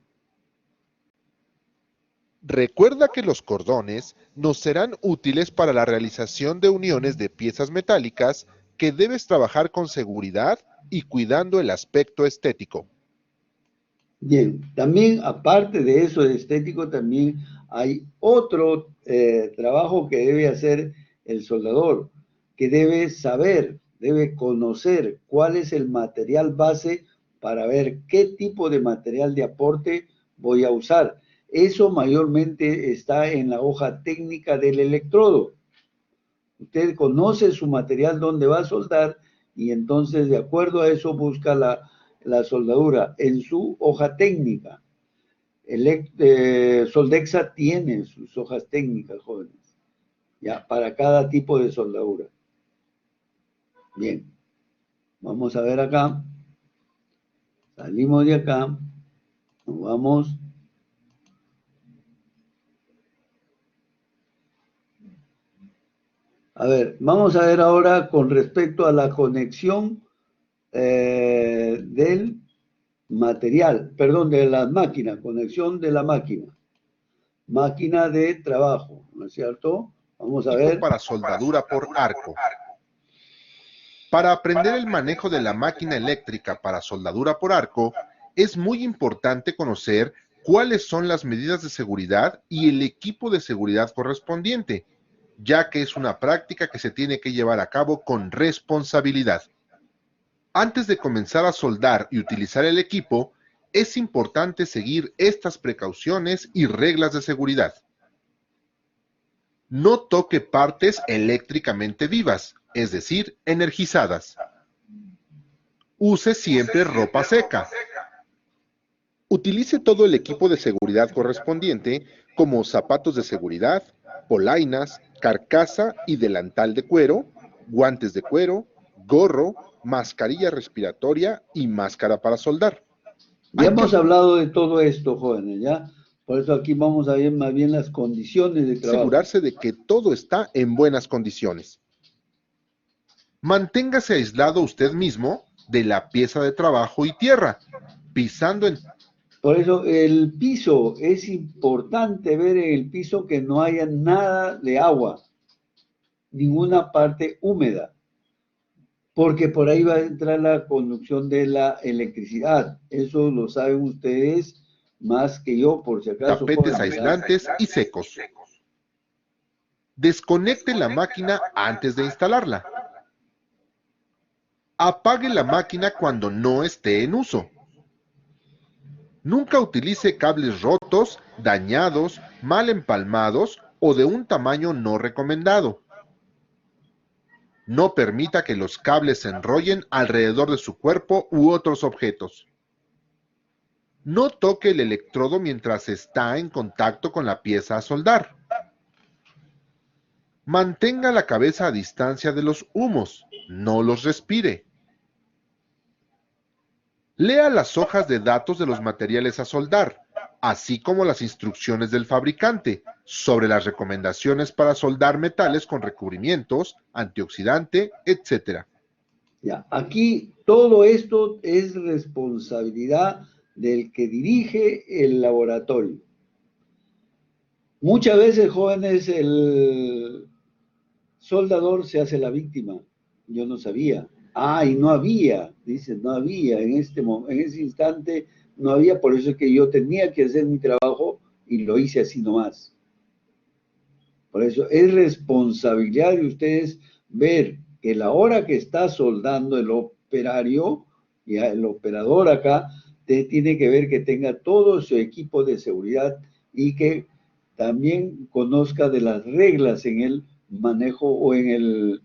Recuerda que los cordones nos serán útiles para la realización de uniones de piezas metálicas que debes trabajar con seguridad y cuidando el aspecto estético. Bien, también aparte de eso de estético, también hay otro trabajo que debe hacer el soldador, que debe saber, debe conocer cuál es el material base para ver qué tipo de material de aporte voy a usar. Eso mayormente está en la hoja técnica del electrodo. Usted conoce su material donde va a soldar y entonces de acuerdo a eso busca la soldadura en su hoja técnica. Soldexa tiene sus hojas técnicas, jóvenes, ya, para cada tipo de soldadura. Bien, vamos a ver acá. Salimos de acá, nos vamos. A ver, vamos a ver ahora con respecto a la conexión del material, perdón, de la máquina, conexión de la máquina. Máquina de trabajo, ¿no es cierto? Vamos a ver. Para soldadura por arco. Para aprender el manejo de la máquina eléctrica para soldadura por arco, es muy importante conocer cuáles son las medidas de seguridad y el equipo de seguridad correspondiente, ya que es una práctica que se tiene que llevar a cabo con responsabilidad. Antes de comenzar a soldar y utilizar el equipo, es importante seguir estas precauciones y reglas de seguridad. No toque partes eléctricamente vivas, es decir, energizadas. Use siempre ropa seca. Utilice todo el equipo de seguridad correspondiente, como zapatos de seguridad, polainas, carcasa y delantal de cuero, guantes de cuero, gorro, mascarilla respiratoria y máscara para soldar. Ya hemos hablado de todo esto, jóvenes, ¿ya? Por eso aquí vamos a ver más bien las condiciones de trabajo. Asegurarse de que todo está en buenas condiciones. Manténgase aislado usted mismo de la pieza de trabajo y tierra, pisando en... Por eso el piso, es importante ver en el piso que no haya nada de agua, ninguna parte húmeda, porque por ahí va a entrar la conducción de la electricidad. Eso lo saben ustedes más que yo, por si acaso. Tapetes aislantes y secos. Desconecte la máquina antes de instalarla. Apague la máquina cuando no esté en uso. Nunca utilice cables rotos, dañados, mal empalmados o de un tamaño no recomendado. No permita que los cables se enrollen alrededor de su cuerpo u otros objetos. No toque el electrodo mientras está en contacto con la pieza a soldar. Mantenga la cabeza a distancia de los humos, no los respire. Lea las hojas de datos de los materiales a soldar, así como las instrucciones del fabricante sobre las recomendaciones para soldar metales con recubrimientos, antioxidante, etc. Ya, aquí todo esto es responsabilidad del que dirige el laboratorio. Muchas veces, jóvenes, el soldador se hace la víctima. Yo no sabía. Ah, y no había, dice, no había, en ese instante no había, por eso es que yo tenía que hacer mi trabajo y lo hice así nomás. Por eso es responsabilidad de ustedes ver que la hora que está soldando el operario, ya el operador acá, tiene que ver que tenga todo su equipo de seguridad y que también conozca de las reglas en el manejo o en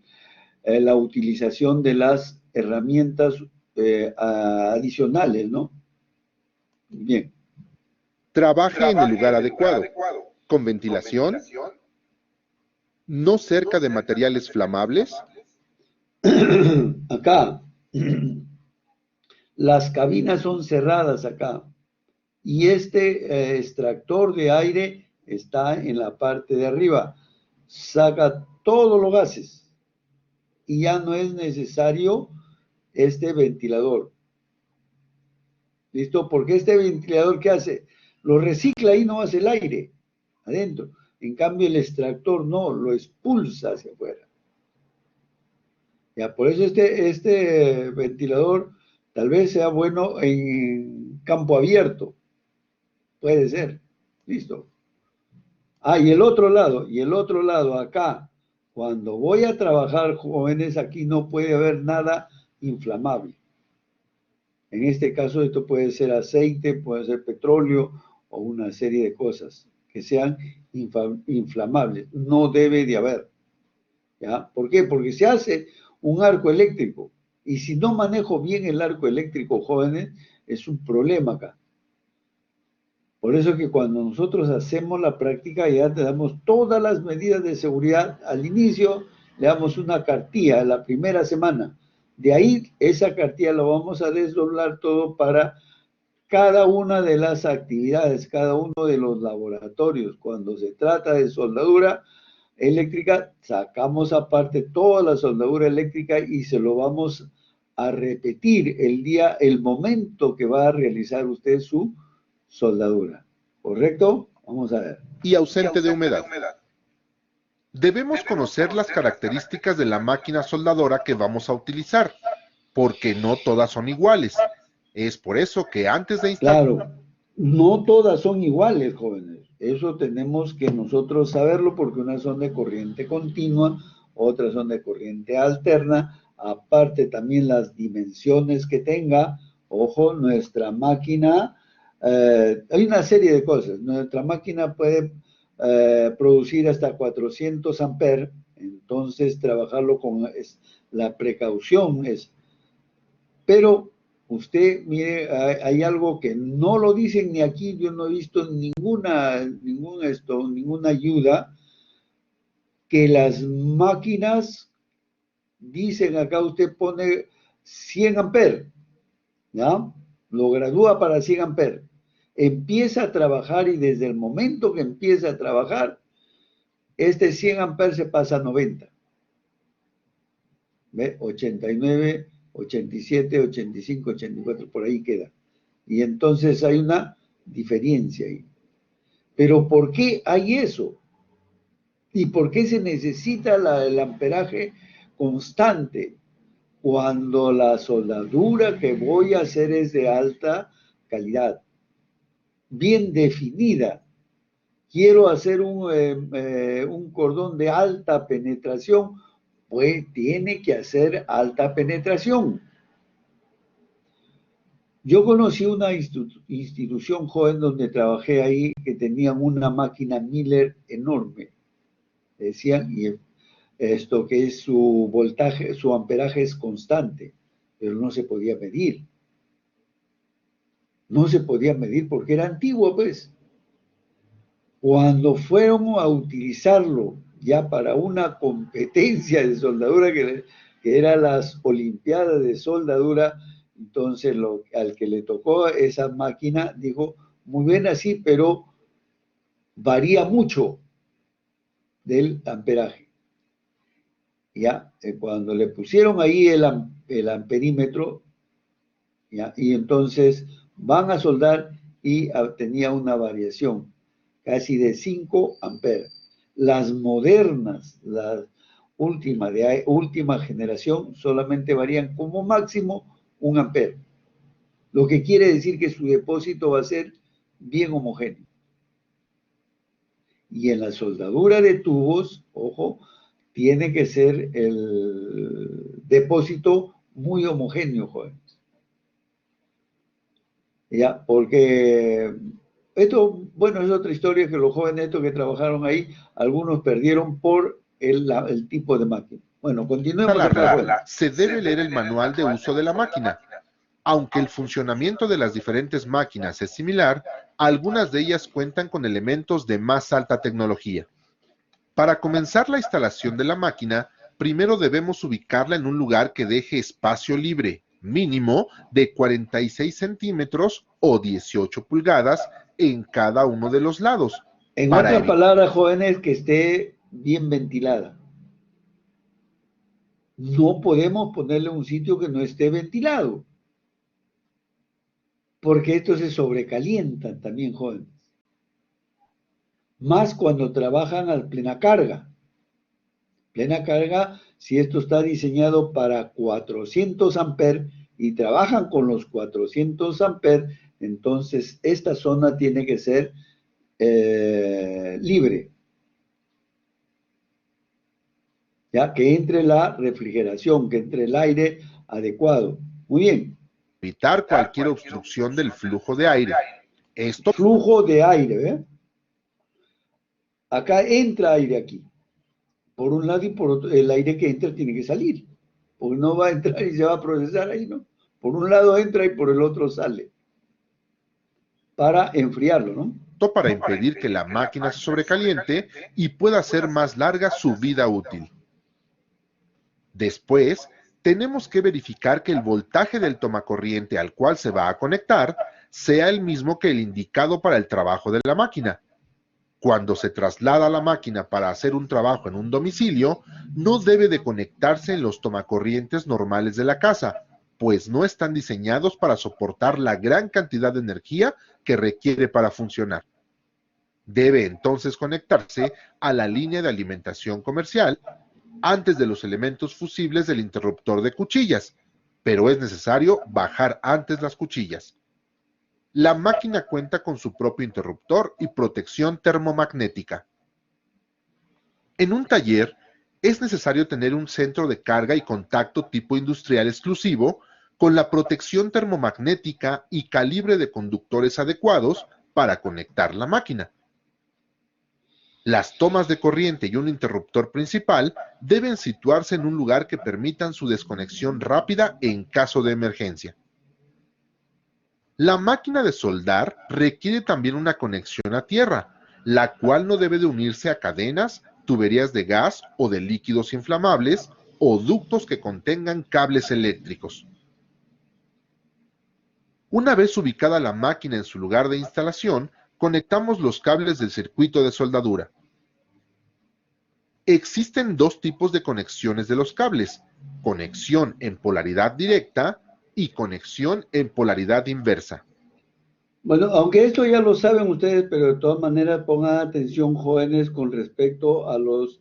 la utilización de las herramientas adicionales, ¿no? Bien. Trabaje en el lugar adecuado, con ventilación, no cerca de materiales flamables. Acá, las cabinas son cerradas acá y este extractor de aire está en la parte de arriba. Saca todos los gases y ya no es necesario este ventilador. ¿Listo? Porque este ventilador, ¿qué hace? Lo recicla y no hace el aire adentro. En cambio, el extractor no, lo expulsa hacia afuera. Ya, por eso este ventilador tal vez sea bueno en campo abierto. Puede ser. Listo. Ah, y el otro lado, acá, cuando voy a trabajar, jóvenes, aquí no puede haber nada inflamable. En este caso, esto puede ser aceite, puede ser petróleo o una serie de cosas que sean inflamables. No debe de haber. ¿Ya? ¿Por qué? Porque se hace un arco eléctrico. Y si no manejo bien el arco eléctrico, jóvenes, es un problema acá. Por eso que cuando nosotros hacemos la práctica ya te damos todas las medidas de seguridad. Al inicio le damos una cartilla la primera semana. De ahí esa cartilla la vamos a desdoblar todo para cada una de las actividades, cada uno de los laboratorios. Cuando se trata de soldadura eléctrica, sacamos aparte toda la soldadura eléctrica y se lo vamos a repetir el momento que va a realizar usted su soldadura. ¿Correcto? Vamos a ver. Y ausente de humedad. Debemos conocer las características de la máquina soldadora que vamos a utilizar, porque no todas son iguales. Es por eso que antes de instalar... Claro, no todas son iguales, jóvenes. Eso tenemos que nosotros saberlo porque unas son de corriente continua, otras son de corriente alterna, aparte también las dimensiones que tenga. Ojo, nuestra máquina, hay una serie de cosas. Nuestra máquina puede producir hasta 400 amperes, entonces trabajarlo con la precaución es. Pero usted, mire, hay algo que no lo dicen ni aquí, yo no he visto ninguna ayuda, que las máquinas, dicen acá, usted pone 100 amperes, ¿ya? Lo gradúa para 100 amperes. Empieza a trabajar y desde el momento que empieza a trabajar, este 100 amperes se pasa a 90. ¿Ve? 89, 87, 85, 84, por ahí queda. Y entonces hay una diferencia ahí. Pero ¿por qué hay eso? ¿Y por qué se necesita el amperaje constante cuando la soldadura que voy a hacer es de alta calidad, bien definida? Quiero hacer un cordón de alta penetración, pues tiene que hacer alta penetración. Yo conocí una institución joven donde trabajé ahí que tenían una máquina Miller enorme. Decían, y esto que es su voltaje, su amperaje es constante, pero no se podía medir. No se podía medir porque era antiguo, pues. Cuando fueron a utilizarlo ya para una competencia de soldadura que era las Olimpiadas de Soldadura, entonces al que le tocó esa máquina dijo, muy bien así, pero varía mucho del amperaje. ¿Ya? Cuando le pusieron ahí el amperímetro, ¿ya? Y entonces van a soldar y tenía una variación casi de 5 amperes. Las modernas, las últimas, de última generación, solamente varían como máximo 1 ampere. Lo que quiere decir que su depósito va a ser bien homogéneo. Y en la soldadura de tubos, ojo, tiene que ser el depósito muy homogéneo, jóvenes. Ya, porque esto, bueno, es otra historia que los jóvenes estos que trabajaron ahí, algunos perdieron por el tipo de máquina. Bueno, continuemos acá, Larga, jóvenes. se debe leer el manual de uso de la máquina. Aunque el funcionamiento de las diferentes máquinas es similar, algunas de ellas cuentan con elementos de más alta tecnología. Para comenzar la instalación de la máquina, primero debemos ubicarla en un lugar que deje espacio libre, mínimo de 46 centímetros o 18 pulgadas en cada uno de los lados. En Para otras evitar palabras, jóvenes, que esté bien ventilada. No podemos ponerle un sitio que no esté ventilado, porque estos se sobrecalientan también, jóvenes. Más cuando trabajan a plena carga. Plena carga, si esto está diseñado para 400 amperes y trabajan con los 400 amperes, entonces esta zona tiene que ser libre, ya que entre la refrigeración, que entre el aire adecuado. Muy bien. cualquier obstrucción del flujo de aire. Esto Flujo de aire, ¿ve? Acá entra aire aquí, por un lado, y por otro, el aire que entra tiene que salir, porque no va a entrar y se va a procesar ahí, ¿no? Por un lado entra y por el otro sale, para enfriarlo, ¿no? para impedir que la máquina se sobrecaliente y pueda hacer más larga su vida útil. Después, tenemos que verificar que el voltaje del tomacorriente al cual se va a conectar sea el mismo que el indicado para el trabajo de la máquina. Cuando se traslada la máquina para hacer un trabajo en un domicilio, no debe de conectarse en los tomacorrientes normales de la casa, pues no están diseñados para soportar la gran cantidad de energía que requiere para funcionar. Debe entonces conectarse a la línea de alimentación comercial antes de los elementos fusibles del interruptor de cuchillas, pero es necesario bajar antes las cuchillas. La máquina cuenta con su propio interruptor y protección termomagnética. En un taller, es necesario tener un centro de carga y contacto tipo industrial exclusivo con la protección termomagnética y calibre de conductores adecuados para conectar la máquina. Las tomas de corriente y un interruptor principal deben situarse en un lugar que permitan su desconexión rápida en caso de emergencia. La máquina de soldar requiere también una conexión a tierra, la cual no debe de unirse a cadenas, tuberías de gas o de líquidos inflamables o ductos que contengan cables eléctricos. Una vez ubicada la máquina en su lugar de instalación, conectamos los cables del circuito de soldadura. Existen dos tipos de conexiones de los cables: conexión en polaridad directa y conexión en polaridad inversa. Bueno, aunque esto ya lo saben ustedes, pero de todas maneras pongan atención, jóvenes, con respecto a los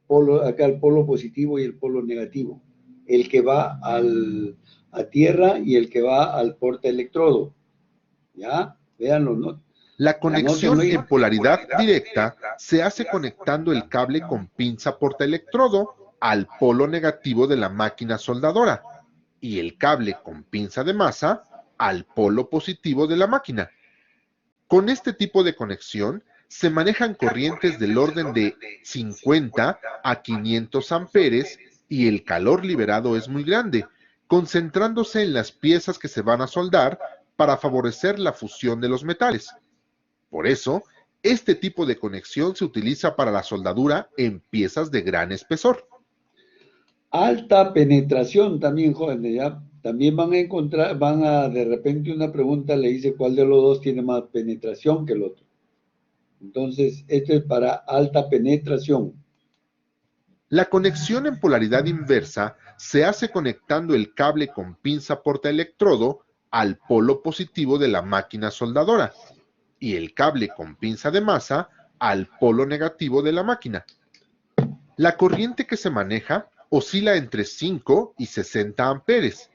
polos, acá el polo positivo y el polo negativo. El que va a tierra y el que va al portaelectrodo. ¿Ya? Véanlo, ¿no? La conexión Anótenlo ahí. en polaridad directa se hace conectando el cable con pinza portaelectrodo al polo negativo de la máquina soldadora y el cable con pinza de masa al polo positivo de la máquina. Con este tipo de conexión se manejan corrientes del orden de 50 a 500 amperes y el calor liberado es muy grande, concentrándose en las piezas que se van a soldar para favorecer la fusión de los metales. Por eso, este tipo de conexión se utiliza para la soldadura en piezas de gran espesor. Alta penetración también, jóvenes, ¿ya? También van a encontrar, de repente una pregunta le dice cuál de los dos tiene más penetración que el otro. Entonces, esto es para alta penetración. La conexión en polaridad inversa se hace conectando el cable con pinza portaelectrodo al polo positivo de la máquina soldadora y el cable con pinza de masa al polo negativo de la máquina. La corriente que se maneja oscila entre 5 y 60 amperes.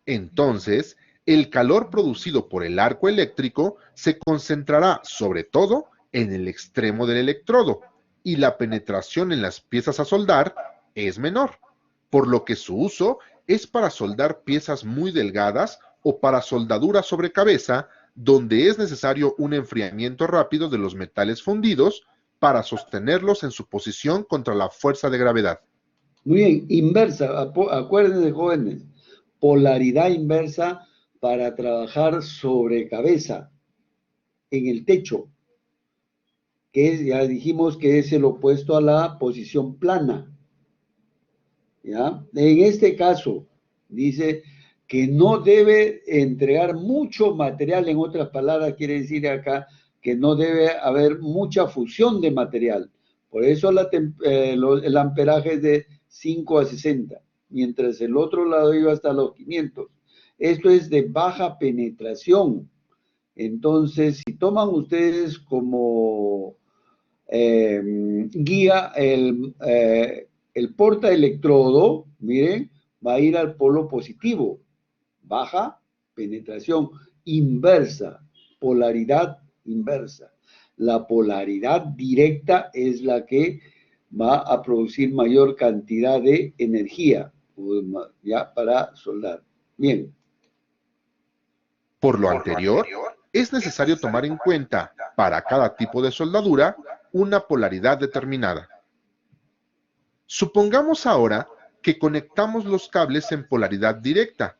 Entonces, el calor producido por el arco eléctrico se concentrará sobre todo en el extremo del electrodo y la penetración en las piezas a soldar es menor, por lo que su uso es para soldar piezas muy delgadas o para soldadura sobre cabeza, donde es necesario un enfriamiento rápido de los metales fundidos para sostenerlos en su posición contra la fuerza de gravedad. Muy bien, inversa, acuérdense, jóvenes, polaridad inversa para trabajar sobre cabeza, en el techo, que ya dijimos que es el opuesto a la posición plana. ¿Ya? En este caso, dice que no debe entregar mucho material, en otras palabras, quiere decir acá que no debe haber mucha fusión de material. Por eso el amperaje es de 5 a 60, mientras el otro lado iba hasta los 500. Esto es de baja penetración. Entonces, si toman ustedes como guía el portaelectrodo, miren, va a ir al polo positivo, baja penetración, inversa, polaridad inversa. La polaridad directa es la que va a producir mayor cantidad de energía, ya para soldar. Bien. Por lo anterior, es necesario tomar en cuenta, para cada tipo de soldadura, una polaridad determinada. Supongamos ahora que conectamos los cables en polaridad directa.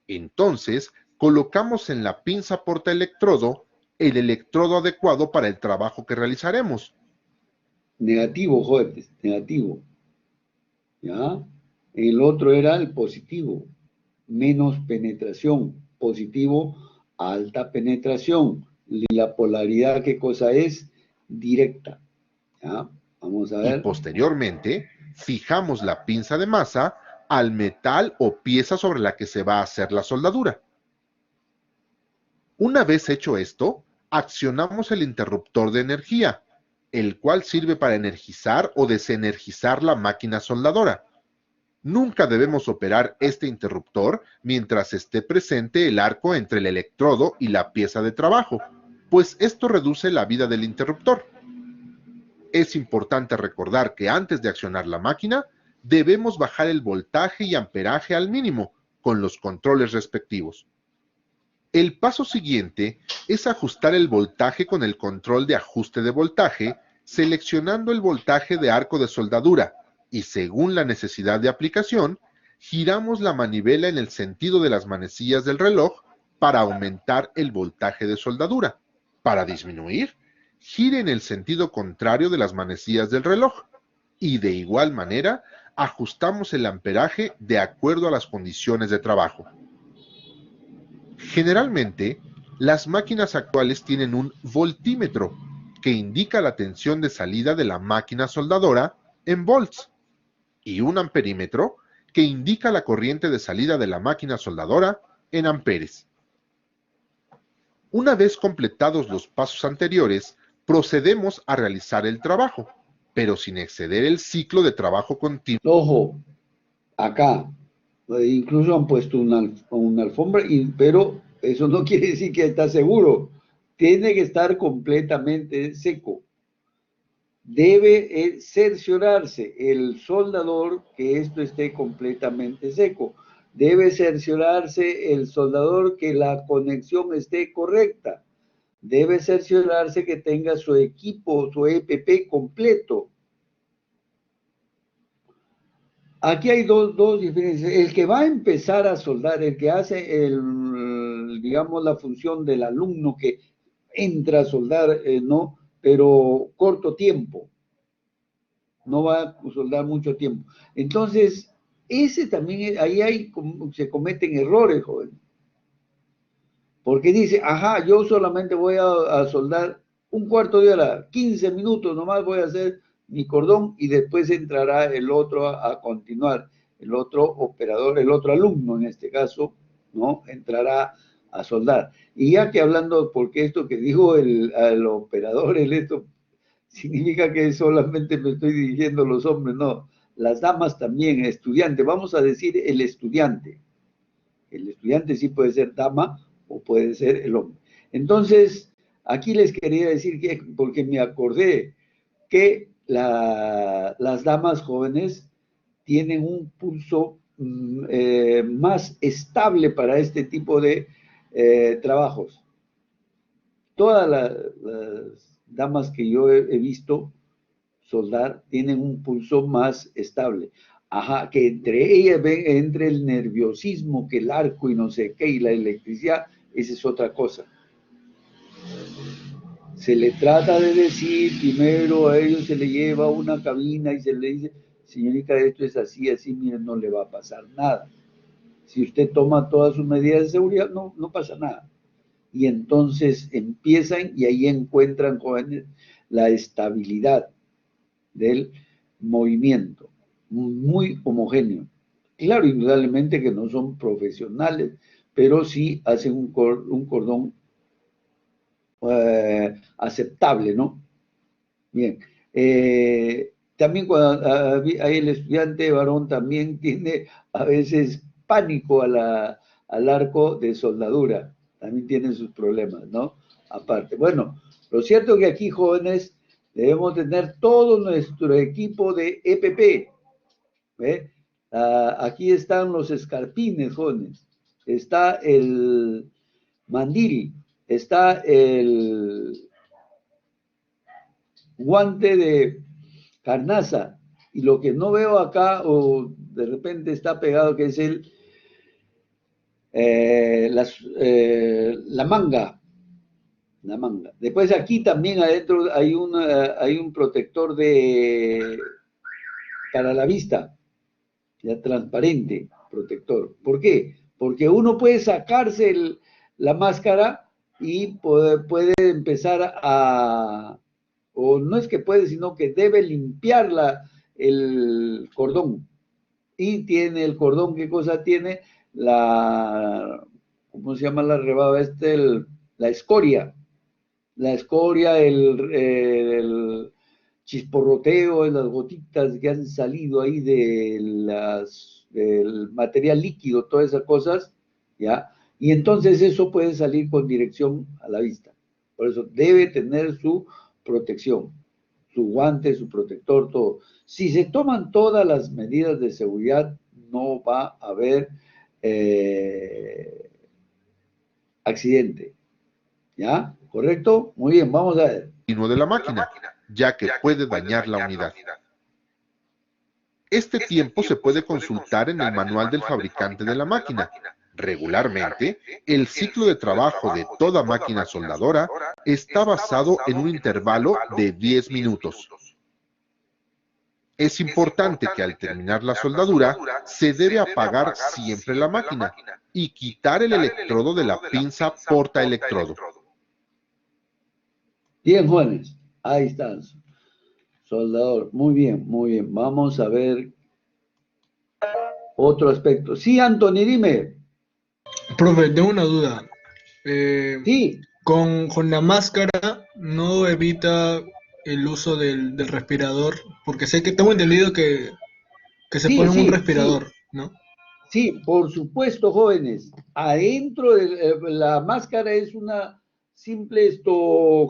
Entonces, colocamos en la pinza portaelectrodo el electrodo adecuado para el trabajo que realizaremos. Negativo, jóvenes, negativo. ¿Ya? El otro era el positivo, menos penetración. Positivo, alta penetración. Y la polaridad, ¿qué cosa es? Directa. ¿Ya? Vamos a Y ver. posteriormente, fijamos la pinza de masa al metal o pieza sobre la que se va a hacer la soldadura. Una vez hecho esto, accionamos el interruptor de energía, el cual sirve para energizar o desenergizar la máquina soldadora. Nunca debemos operar este interruptor mientras esté presente el arco entre el electrodo y la pieza de trabajo, pues esto reduce la vida del interruptor. Es importante recordar que antes de accionar la máquina, debemos bajar el voltaje y amperaje al mínimo, con los controles respectivos. El paso siguiente es ajustar el voltaje con el control de ajuste de voltaje, seleccionando el voltaje de arco de soldadura y, según la necesidad de aplicación, giramos la manivela en el sentido de las manecillas del reloj para aumentar el voltaje de soldadura. Para disminuir, gire en el sentido contrario de las manecillas del reloj y, de igual manera, ajustamos el amperaje de acuerdo a las condiciones de trabajo. Generalmente, las máquinas actuales tienen un voltímetro que indica la tensión de salida de la máquina soldadora en volts y un amperímetro que indica la corriente de salida de la máquina soldadora en amperes. Una vez completados los pasos anteriores, procedemos a realizar el trabajo, pero sin exceder el ciclo de trabajo continuo. Ojo, acá, incluso han puesto una alfombra, pero eso no quiere decir que está seguro. Tiene que estar completamente seco. Debe cerciorarse el soldador que esto esté completamente seco. Debe cerciorarse el soldador que la conexión esté correcta. Debe cerciorarse que tenga su equipo, su EPP completo. Aquí hay dos diferencias. El que va a empezar a soldar, el que hace digamos, la función del alumno que entra a soldar, no, pero corto tiempo. No va a soldar mucho tiempo. Entonces, ese también, se cometen errores, joven. Porque dice, ajá, yo solamente voy a soldar un cuarto de hora, 15 minutos nomás voy a hacer mi cordón y después entrará el otro a continuar, el otro operador, el otro alumno en este caso, ¿no? Entrará a soldar. Y ya que hablando, porque esto que dijo el operador, esto significa que solamente me estoy dirigiendo a los hombres, no, las damas también, estudiantes, vamos a decir el estudiante. El estudiante sí puede ser dama o puede ser el hombre. Entonces, aquí les quería decir que, porque me acordé que las damas jóvenes tienen un pulso más estable para este tipo de trabajos. Todas las damas que yo he visto soldar tienen un pulso más estable. Ajá, que entre ellas entre el nerviosismo, que el arco y no sé qué, y la electricidad, esa es otra cosa. Se le trata de decir, primero a ellos se le lleva una cabina y se le dice, señorita, esto es así, así, miren, no le va a pasar nada. Si usted toma todas sus medidas de seguridad, no pasa nada. Y entonces empiezan y ahí encuentran, jóvenes, la estabilidad del movimiento, muy homogéneo. Claro, indudablemente que no son profesionales, pero sí hacen un cordón aceptable, ¿no? Bien. También cuando hay el estudiante varón también tiene a veces pánico al arco de soldadura, también tiene sus problemas, ¿no? Aparte. Bueno, lo cierto es que aquí, jóvenes, debemos tener todo nuestro equipo de EPP. ¿Ve? Aquí están los escarpines, jóvenes. Está el mandil, está el guante de carnaza, y lo que no veo acá, o de repente está pegado, que es la manga. La manga. Después aquí también adentro hay un protector para la vista, ya transparente, protector. ¿Por qué? Porque uno puede sacarse la máscara y puede empezar o no es que puede, sino que debe limpiar el cordón. Y tiene el cordón, ¿qué cosa tiene? ¿Cómo se llama la rebaba? La escoria. La escoria, el chisporroteo, las gotitas que han salido ahí del material líquido, todas esas cosas, ¿ya? Y entonces eso puede salir con dirección a la vista. Por eso debe tener su protección, su guante, su protector, todo. Si se toman todas las medidas de seguridad, no va a haber accidente. ¿Ya? ¿Correcto? Muy bien, vamos a ver. De la máquina, ya que puede dañar la unidad. Este tiempo se puede consultar en el manual del fabricante de la máquina. Regularmente, el ciclo de trabajo de toda máquina soldadora está basado en un intervalo de 10 minutos. Es importante que al terminar la soldadura, se debe apagar siempre la máquina y quitar el electrodo de la pinza portaelectrodo. Bien, jóvenes, ahí están. Soldador, muy bien, muy bien. Vamos a ver otro aspecto. Sí, Anthony, dime. Profe, tengo una duda. Sí, Con la máscara no evita el uso del respirador, porque sé que tengo entendido que se pone un sí, respirador, ¿no? sí, por supuesto, jóvenes. Adentro de la máscara es una simple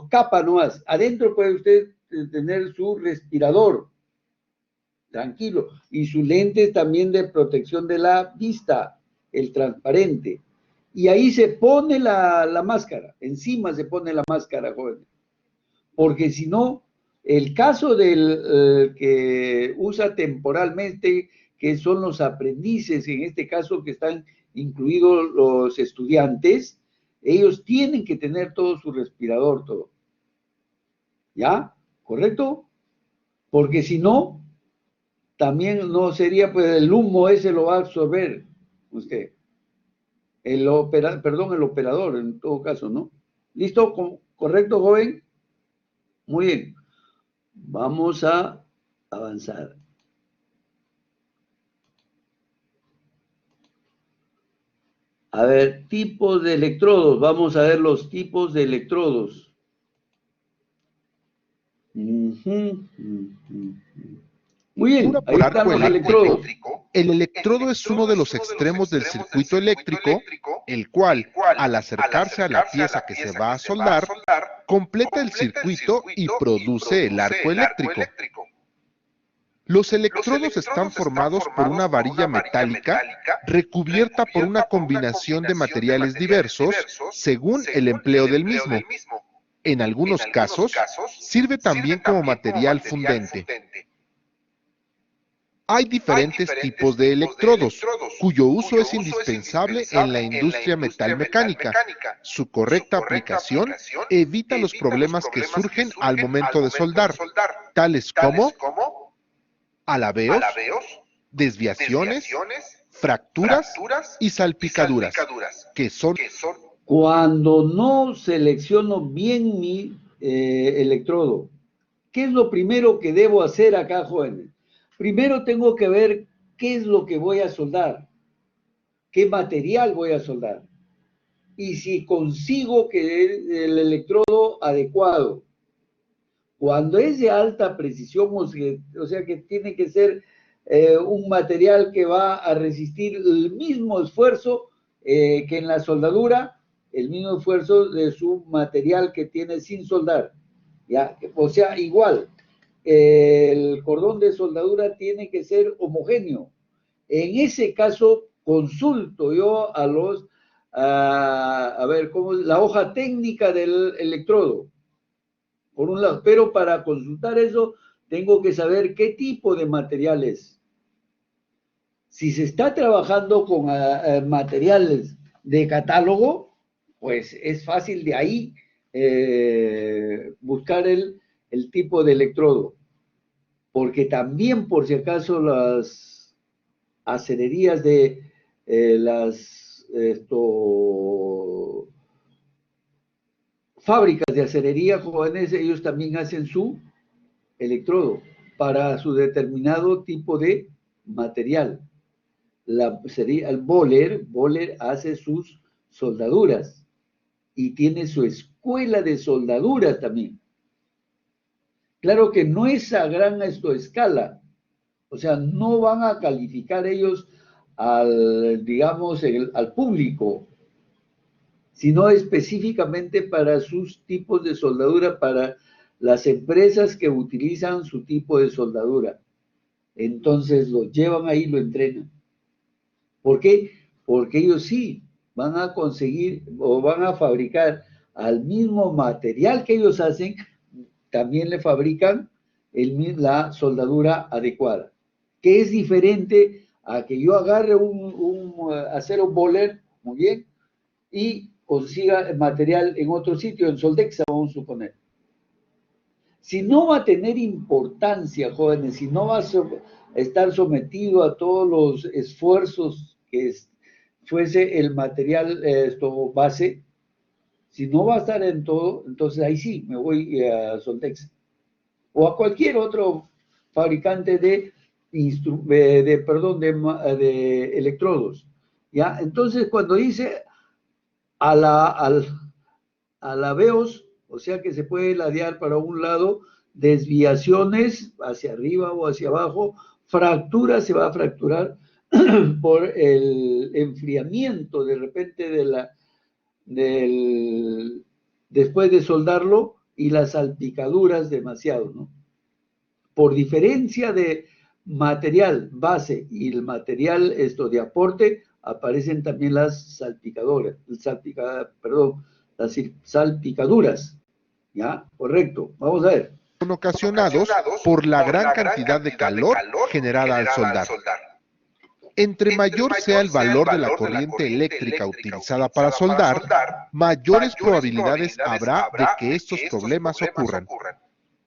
capa nomás. Adentro puede usted tener su respirador, tranquilo, y sus lentes también de protección de la vista, el transparente. Y ahí se pone la máscara, encima se pone la máscara, jóvenes. Porque si no, el caso del que usa temporalmente, que son los aprendices, en este caso que están incluidos los estudiantes, ellos tienen que tener todo su respirador, todo. ¿Ya? ¿Correcto? Porque si no, también no sería, pues el humo ese lo va a absorber usted. El operador, en todo caso, ¿no? ¿Listo? ¿Correcto, joven? Muy bien. Vamos a avanzar. A ver, tipos de electrodos. Vamos a ver los tipos de electrodos. Muy bien, ahí están los electrodos. El electrodo es uno de los extremos del circuito eléctrico, el cual, al acercarse a la pieza que se va a soldar, completa el circuito y produce el arco eléctrico. Los electrodos están formados por una varilla metálica recubierta por una combinación de materiales diversos según el empleo del mismo. En algunos casos, sirve también como material fundente. Hay diferentes tipos de electrodos, cuyo uso es indispensable en la industria metalmecánica. Su correcta aplicación evita los problemas que surgen al momento de soldar, tales como alabeos, desviaciones, fracturas y salpicaduras, que son... Cuando no selecciono bien mi electrodo, ¿qué es lo primero que debo hacer acá, jóvenes? Primero tengo que ver qué es lo que voy a soldar, qué material voy a soldar, y si consigo que el electrodo adecuado. Cuando es de alta precisión, o sea que tiene que ser un material que va a resistir el mismo esfuerzo que en la soldadura, el mismo esfuerzo de su material que tiene sin soldar. ¿Ya? O sea, igual, el cordón de soldadura tiene que ser homogéneo. En ese caso, consulto yo a ver, ¿cómo es? La hoja técnica del electrodo, por un lado, pero para consultar eso, tengo que saber qué tipo de material es. Si se está trabajando con materiales de catálogo, pues es fácil de ahí buscar el tipo de electrodo. Porque también, por si acaso, las acererías de fábricas de acerería, jóvenes, ellos también hacen su electrodo para su determinado tipo de material. El Bohler hace sus soldaduras y tiene su escuela de soldaduras también. Claro que no es a gran escala, o sea, no van a calificar ellos digamos, al público, sino específicamente para sus tipos de soldadura, para las empresas que utilizan su tipo de soldadura. Entonces los llevan ahí y lo entrenan. ¿Por qué? Porque ellos sí van a conseguir o van a fabricar al mismo material que ellos hacen, también le fabrican la soldadura adecuada, que es diferente a que yo agarre hacer un boler, muy bien, y consiga el material en otro sitio, en Soldexa, vamos a suponer. Si no va a tener importancia, jóvenes, si no va a estar sometido a todos los esfuerzos que fuese el material base, si no va a estar en todo, entonces ahí sí, me voy a Soltex. O a cualquier otro fabricante de electrodos. ¿Ya? Entonces, cuando dice a la BEOS, o sea que se puede ladear para un lado, desviaciones hacia arriba o hacia abajo, fractura se va a fracturar por el enfriamiento de repente después de soldarlo y las salpicaduras demasiado, ¿no? Por diferencia de material base y el material de aporte, aparecen también las salpicaduras. ¿Ya? Correcto. Vamos a ver. Son ocasionados por la gran cantidad de calor generada al soldar. Entre mayor sea el valor de la corriente eléctrica utilizada para soldar, mayores probabilidades habrá de que estos problemas ocurran.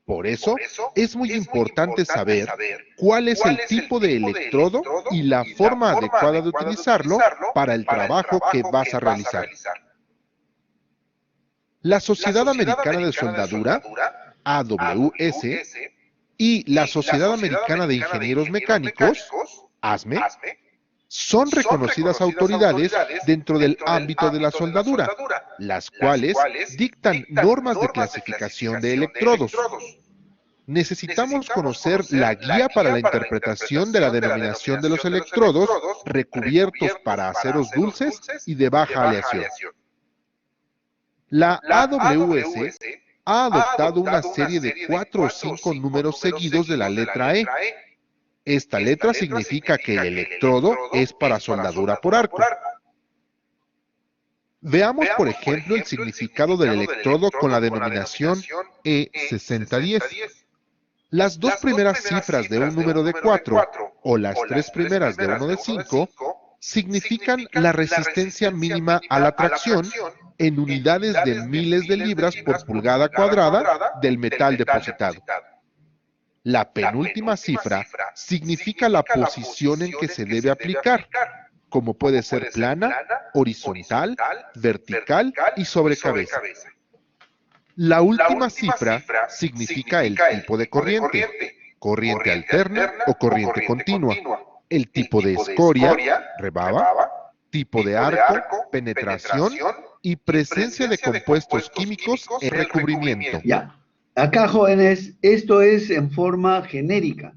Por eso, es muy importante saber cuál es el tipo de electrodo y la forma adecuada de utilizarlo para el trabajo que vas a realizar. La Sociedad Americana de Soldadura, AWS, y la Sociedad Americana de Ingenieros Mecánicos, ASME, son reconocidas autoridades dentro del ámbito de la soldadura, las cuales dictan normas de clasificación de electrodos. Necesitamos conocer la guía para la interpretación de la denominación de los electrodos recubiertos para aceros dulces y de baja aleación. La AWS ha adoptado una serie de 4 o 5 números seguidos de la letra E. Esta letra significa que el electrodo es para soldadura por arco. Veamos, por ejemplo, el significado del electrodo con la denominación E6010. Las dos primeras cifras de un número de 4 o las tres primeras de uno de 5 significan la resistencia mínima a la tracción en unidades de miles de libras por pulgada cuadrada del metal depositado. La penúltima cifra significa la posición en que se debe aplicar, como puede ser plana, horizontal, vertical y sobre cabeza. La última cifra significa el tipo de corriente, corriente alterna o corriente continua, el tipo de escoria, rebaba, tipo de arco, penetración y presencia de compuestos químicos en recubrimiento. Ya. Acá, jóvenes, esto es en forma genérica.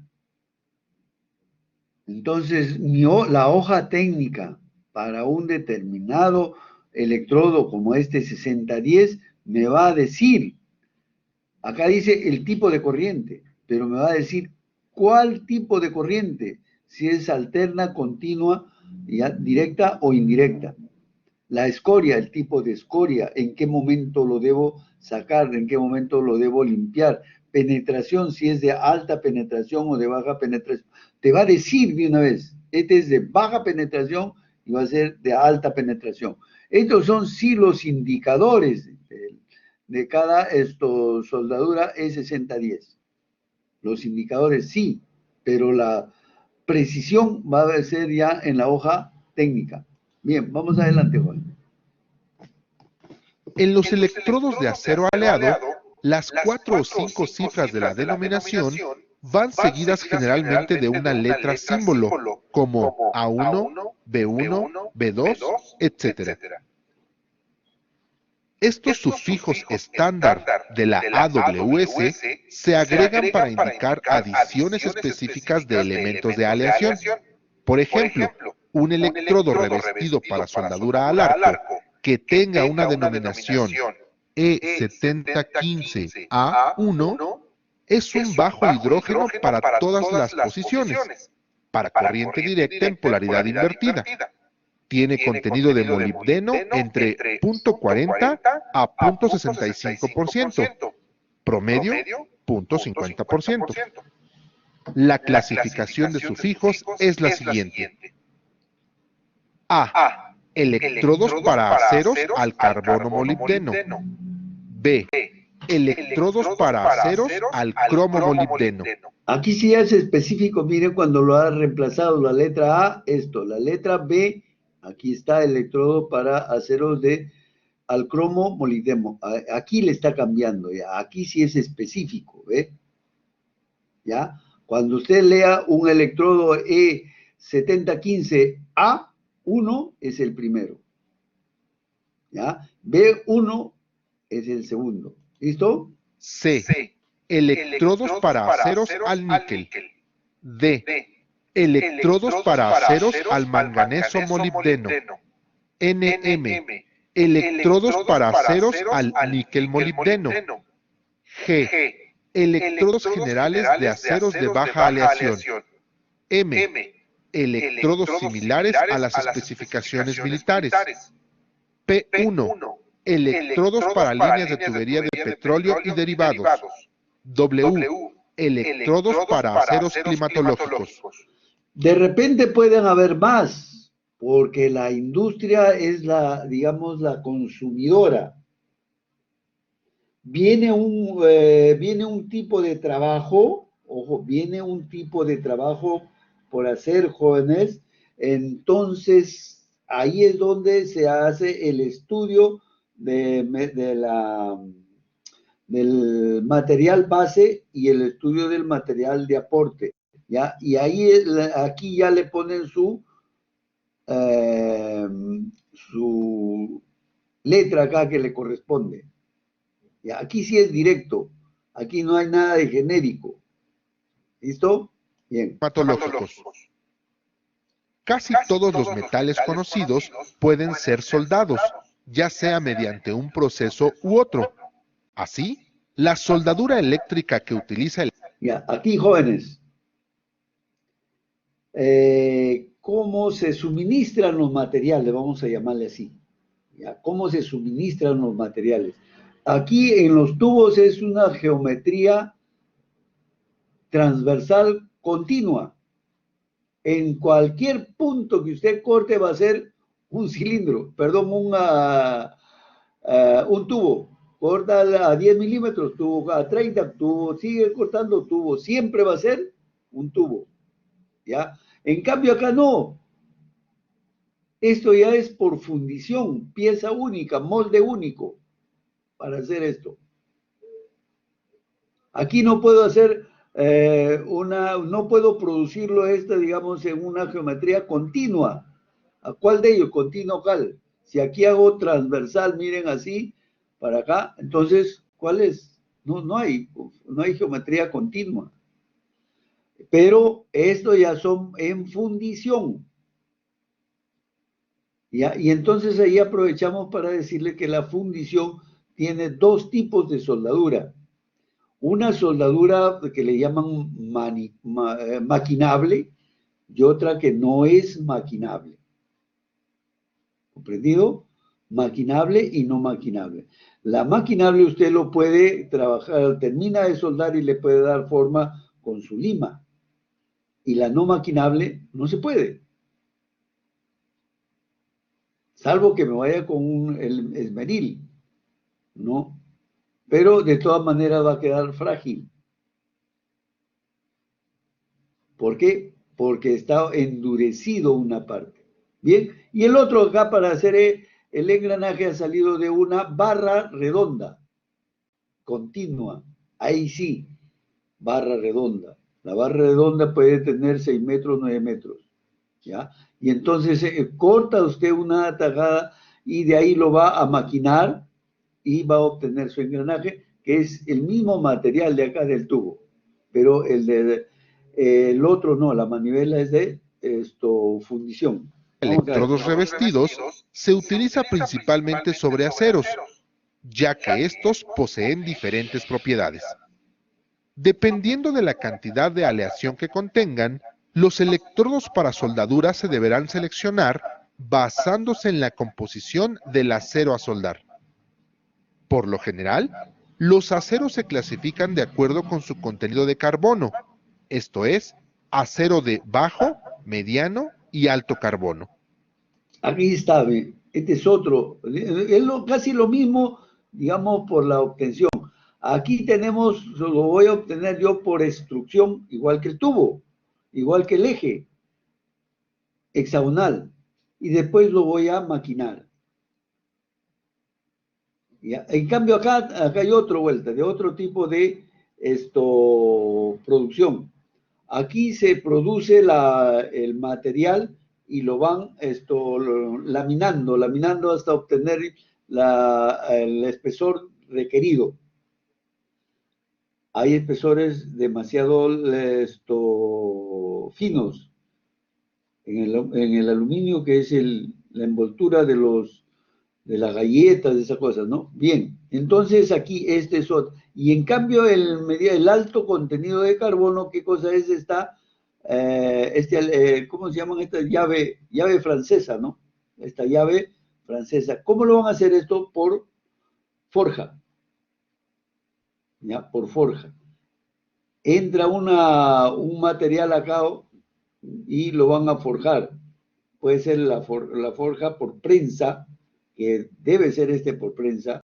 Entonces, la hoja técnica para un determinado electrodo como este 6010 me va a decir, acá dice el tipo de corriente, pero me va a decir cuál tipo de corriente, si es alterna, continua, directa o indirecta. La escoria, el tipo de escoria, en qué momento lo debo sacar, en qué momento lo debo limpiar. Penetración, si es de alta penetración o de baja penetración. Te va a decir de una vez, este es de baja penetración y va a ser de alta penetración. Estos son sí los indicadores de cada soldadura E6010. Los indicadores sí, pero la precisión va a ser ya en la hoja técnica. Bien, vamos adelante, Juan. En los electrodos de acero aleado, las 4 o 5 cifras de la denominación van seguidas generalmente de una letra símbolo, como A1, B1, B2, etc. Estos sufijos estándar de la AWS se agregan para indicar adiciones específicas de elementos de aleación. Por ejemplo, un electrodo revestido para soldadura al arco que tenga una denominación E7015A1 es un bajo hidrógeno para todas las posiciones, para corriente directa en polaridad invertida. Tiene contenido de molibdeno entre 0.40 a 0.65%, promedio 0.50%. La clasificación de sufijos es la siguiente. A. Electrodos para aceros al carbono molibdeno. B. Electrodos para aceros al cromo molibdeno. Aquí sí es específico, miren cuando lo ha reemplazado la letra A, esto, la letra B, aquí está electrodo para aceros al cromo molibdeno. Aquí le está cambiando, ya. Aquí sí es específico, ¿ve? ¿Ya? Cuando usted lea un electrodo E7015A1 es el primero, ¿ya? B1 es el segundo. ¿Listo? C. Electrodos para aceros al níquel. D. Electrodos para aceros al manganeso molibdeno. NM. Electrodos para aceros al níquel molibdeno. G. Electrodos generales de aceros de baja aleación. M. Electrodos similares a las especificaciones militares. P1. Electrodos para líneas de tubería de petróleo y derivados. W. Electrodos para aceros climatológicos. De repente pueden haber más, porque la industria es digamos, la consumidora. Viene un tipo de trabajo, ojo, viene un tipo de trabajo por hacer, jóvenes, entonces ahí es donde se hace el estudio del material base y el estudio del material de aporte, ¿ya? Y ahí, aquí ya le ponen su letra acá que le corresponde. ¿Ya? Aquí sí es directo, aquí no hay nada de genérico. ¿Listo? Bien. Climatológicos. Casi todos los metales conocidos pueden ser soldados, ya sea mediante un proceso u otro. Así, la soldadura eléctrica que utiliza Ya, aquí, jóvenes, ¿cómo se suministran los materiales? Vamos a llamarle así. ¿Ya? ¿Cómo se suministran los materiales? Aquí en los tubos es una geometría transversal continua. En cualquier punto que usted corte va a ser un cilindro, perdón, un tubo. Corta a 10 milímetros, tubo a 30, tubo, sigue cortando tubo, siempre va a ser un tubo, ¿ya? En cambio acá no. Esto ya es por fundición, pieza única, molde único, para hacer esto. Aquí no puedo hacer no puedo producirlo digamos, en una geometría continua. ¿A cuál de ellos? Continuo cal. Si aquí hago transversal, miren así, para acá, entonces, ¿cuál es? No hay geometría continua. Pero esto ya son en fundición. ¿Ya? Y entonces ahí aprovechamos para decirle que la fundición tiene dos tipos de soldadura. Una soldadura que le llaman maquinable y otra que no es maquinable. ¿Comprendido? Maquinable y no maquinable. La maquinable usted lo puede trabajar, termina de soldar y le puede dar forma con su lima. Y la no maquinable no se puede. Salvo que me vaya con el esmeril, ¿no? Pero de todas maneras va a quedar frágil. ¿Por qué? Porque está endurecido una parte. Bien, y el otro acá para hacer el engranaje ha salido de una barra redonda, continua. Ahí sí, barra redonda. La barra redonda puede tener 6 metros, 9 metros. ¿Ya? Y entonces corta usted una tajada y de ahí lo va a maquinar y va a obtener su engranaje, que es el mismo material de acá del tubo, pero el otro no, la manivela es de fundición. electrodos revestidos se utiliza principalmente sobre aceros, ya que estos poseen diferentes propiedades. Dependiendo de la cantidad de aleación que contengan, los electrodos para soldadura se deberán seleccionar basándose en la composición del acero a soldar. Por lo general, los aceros se clasifican de acuerdo con su contenido de carbono, esto es, acero de bajo, mediano y alto carbono. Aquí está, ve, este es otro, es casi lo mismo, digamos, por la obtención. Aquí tenemos, lo voy a obtener yo por extrusión, igual que el tubo, igual que el eje hexagonal, y después lo voy a maquinar. ¿Ya? En cambio acá hay otra vuelta, de otro tipo de producción. Aquí se produce el material y lo van laminando hasta obtener el espesor requerido. Hay espesores demasiado finos en el aluminio, que es la envoltura de las galletas, de esas cosas, ¿no? Bien, entonces aquí este es otro. Y en cambio el alto contenido de carbono, ¿qué cosa es esta? ¿Cómo se llama esta llave francesa, ¿no? Esta llave francesa. ¿Cómo lo van a hacer esto? Por forja. ¿Ya? Por forja. Entra un material acá y lo van a forjar. Puede ser la forja por prensa, que debe ser por prensa,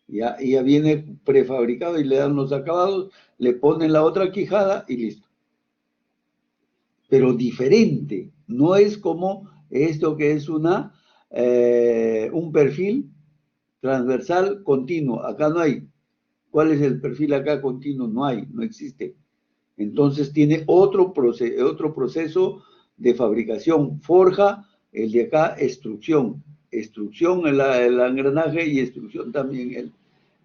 ya viene prefabricado y le dan los acabados, le ponen la otra quijada y listo. Pero diferente, no es como esto que es un perfil transversal continuo. Acá no hay. ¿Cuál es el perfil acá continuo? No hay, no existe. Entonces tiene otro proceso de fabricación. Forja, el de acá, extrusión. Extrusión el engranaje y extrusión también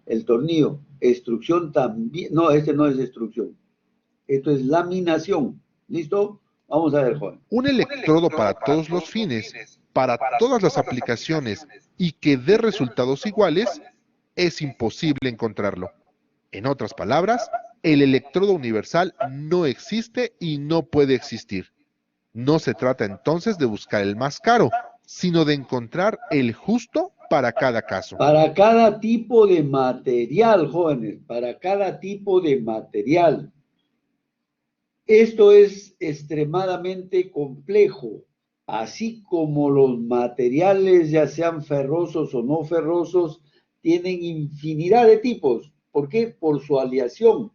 el tornillo. Extrusión también, no, este no es extrusión. Esto es laminación. ¿Listo? Vamos a ver, Juan. Un electrodo para todos los fines, para todas las aplicaciones y que dé resultados iguales, es imposible encontrarlo. En otras palabras, el electrodo universal no existe y no puede existir. No se trata entonces de buscar el más caro, sino de encontrar el justo para cada caso. Para cada tipo de material, jóvenes, para cada tipo de material. Esto es extremadamente complejo, así como los materiales, ya sean ferrosos o no ferrosos, tienen infinidad de tipos. ¿Por qué? Por su aleación.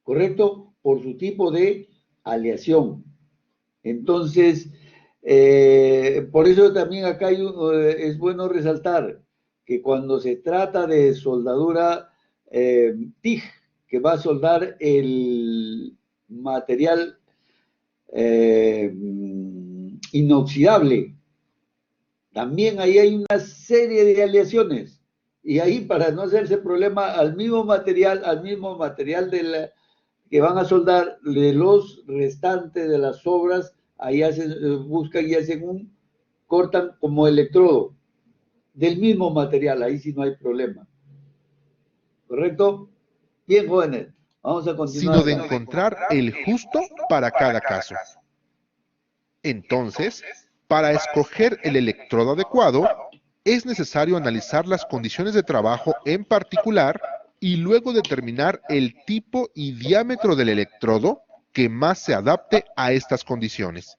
¿Correcto? Por su tipo de aleación. Entonces, por eso también acá es bueno resaltar que cuando se trata de soldadura TIG, que va a soldar el material inoxidable, también ahí hay una serie de aleaciones. Y ahí, para no hacerse problema, al mismo material que van a soldar, de los restantes de las sobras, ahí buscan y cortan como electrodo del mismo material, ahí sí no hay problema. ¿Correcto? Bien, jóvenes, vamos a continuar. Sino de encontrar el justo para cada caso. Entonces, para escoger el electrodo adecuado, es necesario analizar las condiciones de trabajo en particular y luego determinar el tipo y diámetro del electrodo que más se adapte a estas condiciones.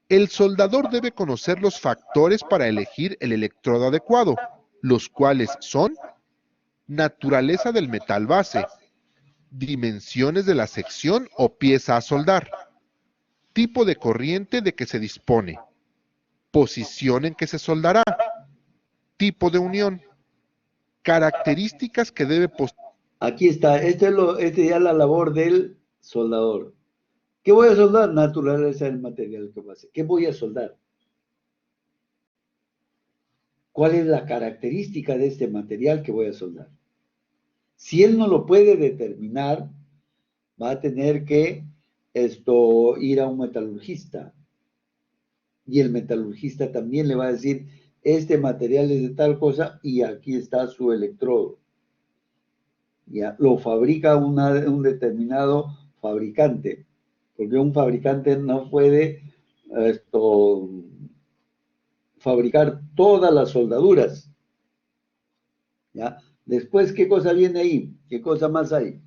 El soldador debe conocer los factores para elegir el electrodo adecuado, los cuales son naturaleza del metal base, dimensiones de la sección o pieza a soldar, tipo de corriente de que se dispone, posición en que se soldará, tipo de unión, características que debe poseer. Aquí está, este ya es la labor del soldador. ¿Qué voy a soldar? Naturaleza del material que va a hacer. ¿Qué voy a soldar? ¿Cuál es la característica de este material que voy a soldar? Si él no lo puede determinar, va a tener que ir a un metalurgista, y el metalurgista también le va a decir, este material es de tal cosa y aquí está su electrodo. Ya, lo fabrica un determinado fabricante, porque un fabricante no puede fabricar todas las soldaduras. ¿Ya? Después, ¿qué cosa viene ahí? ¿Qué cosa más hay?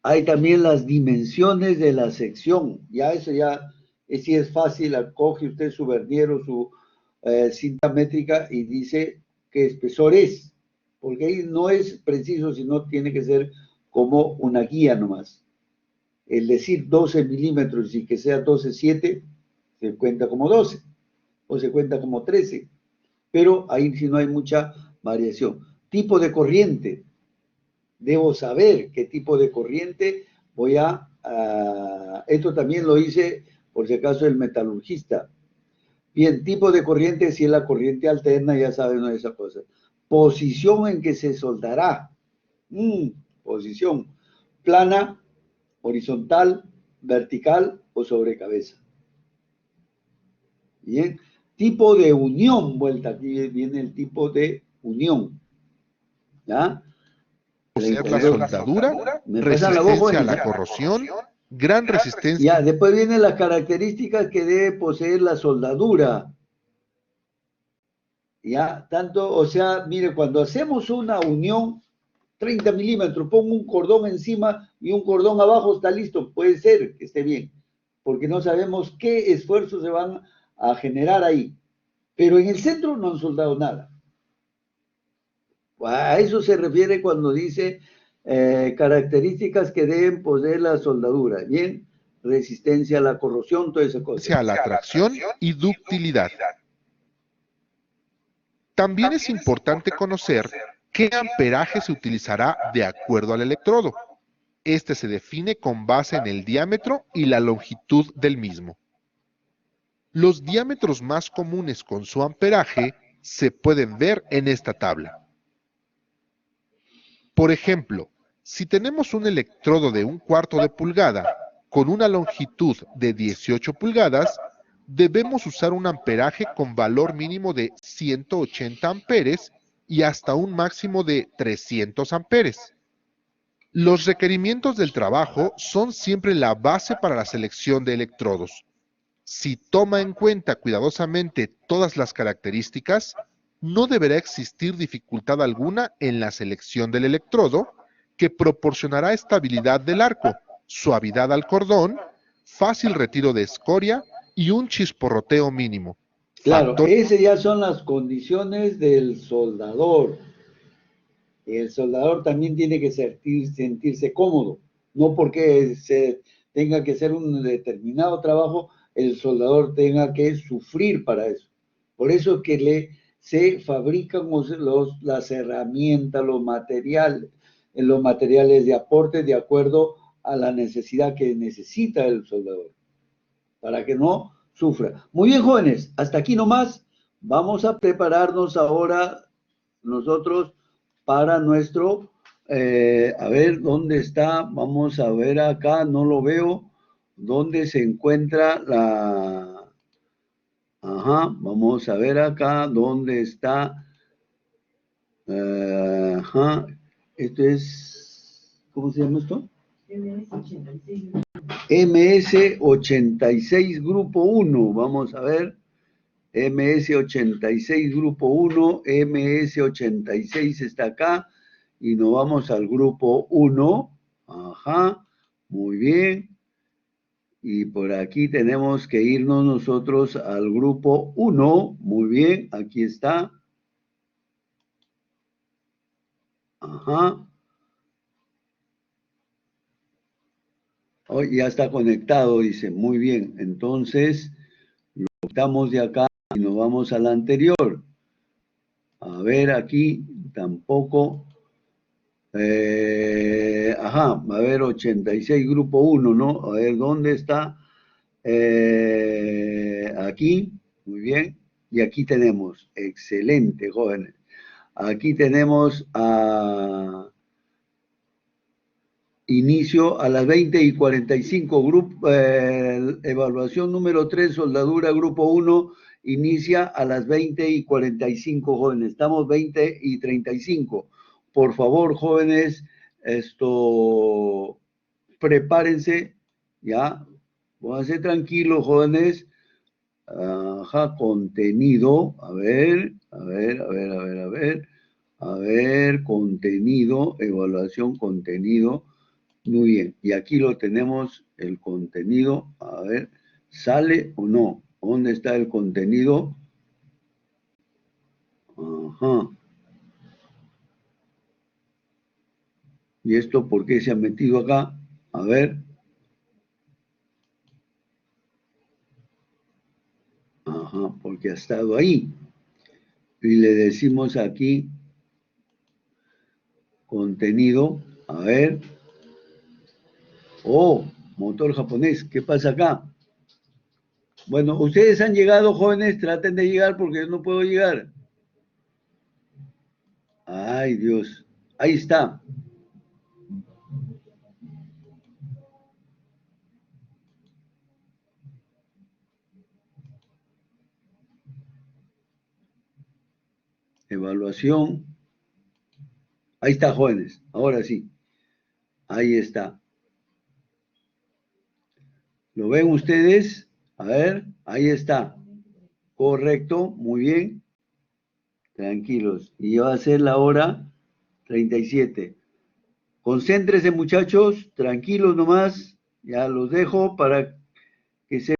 Hay también las dimensiones de la sección. Ya eso ya sí es fácil. Coge usted su vernier o su cinta métrica y dice qué espesor es. Porque ahí no es preciso, sino tiene que ser como una guía nomás. El decir 12 milímetros y que sea 12,7 se cuenta como 12 o se cuenta como 13. Pero ahí sí no hay mucha variación. Tipo de corriente. Debo saber qué tipo de corriente voy esto también lo hice, por si acaso, el metalurgista. Bien, tipo de corriente, si es la corriente alterna, ya saben una de esas cosas. Posición en que se soldará. Posición. Plana, horizontal, vertical o sobre cabeza. Bien. Tipo de unión, vuelta, aquí viene el tipo de unión. ¿Ya? Conocer la soldadura, Me pasan la voz, resistencia a jóvenes, la ya. corrosión, gran resistencia Ya, después vienen las características que debe poseer la soldadura. Ya, tanto, o sea, mire, cuando hacemos una unión, 30 milímetros, pongo un cordón encima y un cordón abajo, está listo, puede ser que esté bien, porque no sabemos qué esfuerzos se van a generar ahí. Pero en el centro no han soldado nada. A eso se refiere cuando dice características que deben poseer la soldadura. Bien, resistencia a la corrosión, toda esa cosa. a la tracción y ductilidad. También es importante conocer qué amperaje se utilizará de acuerdo al electrodo. Este se define con base en el diámetro y la longitud del mismo. Los diámetros más comunes con su amperaje se pueden ver en esta tabla. Por ejemplo, si tenemos un electrodo de 1/4 de pulgada con una longitud de 18 pulgadas, debemos usar un amperaje con valor mínimo de 180 amperes y hasta un máximo de 300 amperes. Los requerimientos del trabajo son siempre la base para la selección de electrodos. Si toma en cuenta cuidadosamente todas las características, no deberá existir dificultad alguna en la selección del electrodo, que proporcionará estabilidad del arco, suavidad al cordón, fácil retiro de escoria y un chisporroteo mínimo. Claro, esas ya son las condiciones del soldador. El soldador también tiene que sentirse cómodo, no porque se tenga que hacer un determinado trabajo, el soldador tenga que sufrir para eso. Por eso que se fabrican las herramientas, los materiales de aporte de acuerdo a la necesidad que necesita el soldador, para que no sufra. Muy bien, jóvenes, hasta aquí nomás. Vamos a prepararnos ahora nosotros para nuestro, a ver dónde está, vamos a ver acá, no lo veo, dónde se encuentra vamos a ver acá, dónde está, esto es, ¿cómo se llama esto? MS86 Grupo 1, vamos a ver. MS86 Grupo 1, MS86 está acá, y nos vamos al Grupo 1, muy bien, y por aquí tenemos que irnos nosotros al Grupo 1, muy bien, aquí está, oh, ya está conectado, dice, muy bien, entonces, lo quitamos de acá y nos vamos a la anterior. A ver, aquí tampoco. A ver, 86 Grupo 1, ¿no? A ver, ¿dónde está? Aquí, muy bien. Y aquí tenemos, excelente, jóvenes. Aquí tenemos Inicio a las 20:45. Evaluación número 3, soldadura grupo 1, inicia a las 20:45, jóvenes. Estamos 20:35. Por favor, jóvenes, prepárense, ¿ya? Pónganse tranquilos, jóvenes. Ajá, contenido. A ver, a ver, a ver, a ver, a ver. A ver, contenido, evaluación, contenido. Muy bien, y aquí lo tenemos, el contenido. A ver, ¿sale o no? ¿Dónde está el contenido? Ajá. ¿Y esto por qué se ha metido acá? A ver. Ajá, porque ha estado ahí. Y le decimos aquí, contenido. A ver. Oh, motor japonés. ¿Qué pasa acá? Bueno, ustedes han llegado, jóvenes, traten de llegar porque yo no puedo llegar. Ay, Dios. Ahí está. Evaluación. Ahí está, jóvenes. Ahora sí. Ahí está. ¿Lo ven ustedes? A ver, ahí está. Correcto, muy bien. Tranquilos. Y va a ser la hora 37. Concéntrense, muchachos. Tranquilos nomás. Ya los dejo para que se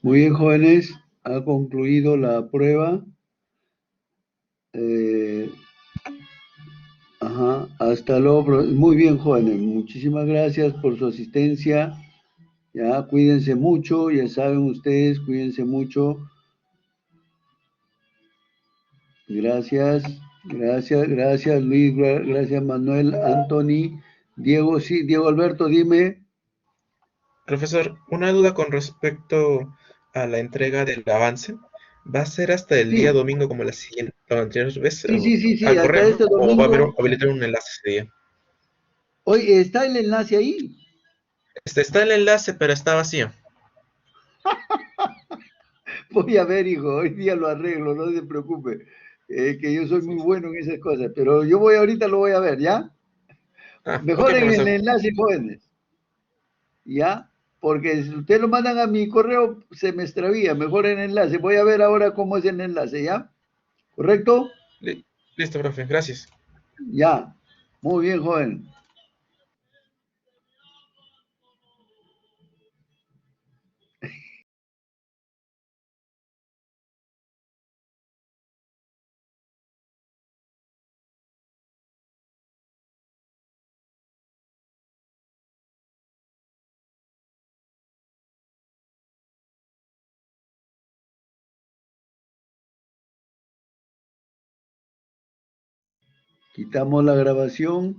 Muy bien, jóvenes, ha concluido la prueba. Eh, ajá, hasta luego. Muy bien, jóvenes, muchísimas gracias por su asistencia. Ya, cuídense mucho, ya saben ustedes, cuídense mucho. Gracias, gracias Luis, gracias Manuel, Anthony, Diego, sí, Diego Alberto, dime. Profesor, una duda con respecto a la entrega del avance. ¿Va a ser hasta el día Sí, domingo como la siguiente, la anterior vez, sí, al hasta correo, ¿no? este ¿O va a haber domingo. habilitar un enlace ese día? Hoy está el enlace ahí. Está el enlace, pero está vacío. Voy a ver, hijo, hoy día lo arreglo, no se preocupe. Que yo soy muy bueno en esas cosas, pero yo voy ahorita lo voy a ver, ¿ya? Ok, Mejoren el profesor. enlace, jóvenes, ¿ya? Porque si ustedes lo mandan a mi correo, se me extravía. Mejor el enlace. Voy a ver ahora cómo es el enlace, ¿ya? ¿Correcto? Listo, profe, gracias. Ya. Muy bien, joven. Quitamos la grabación.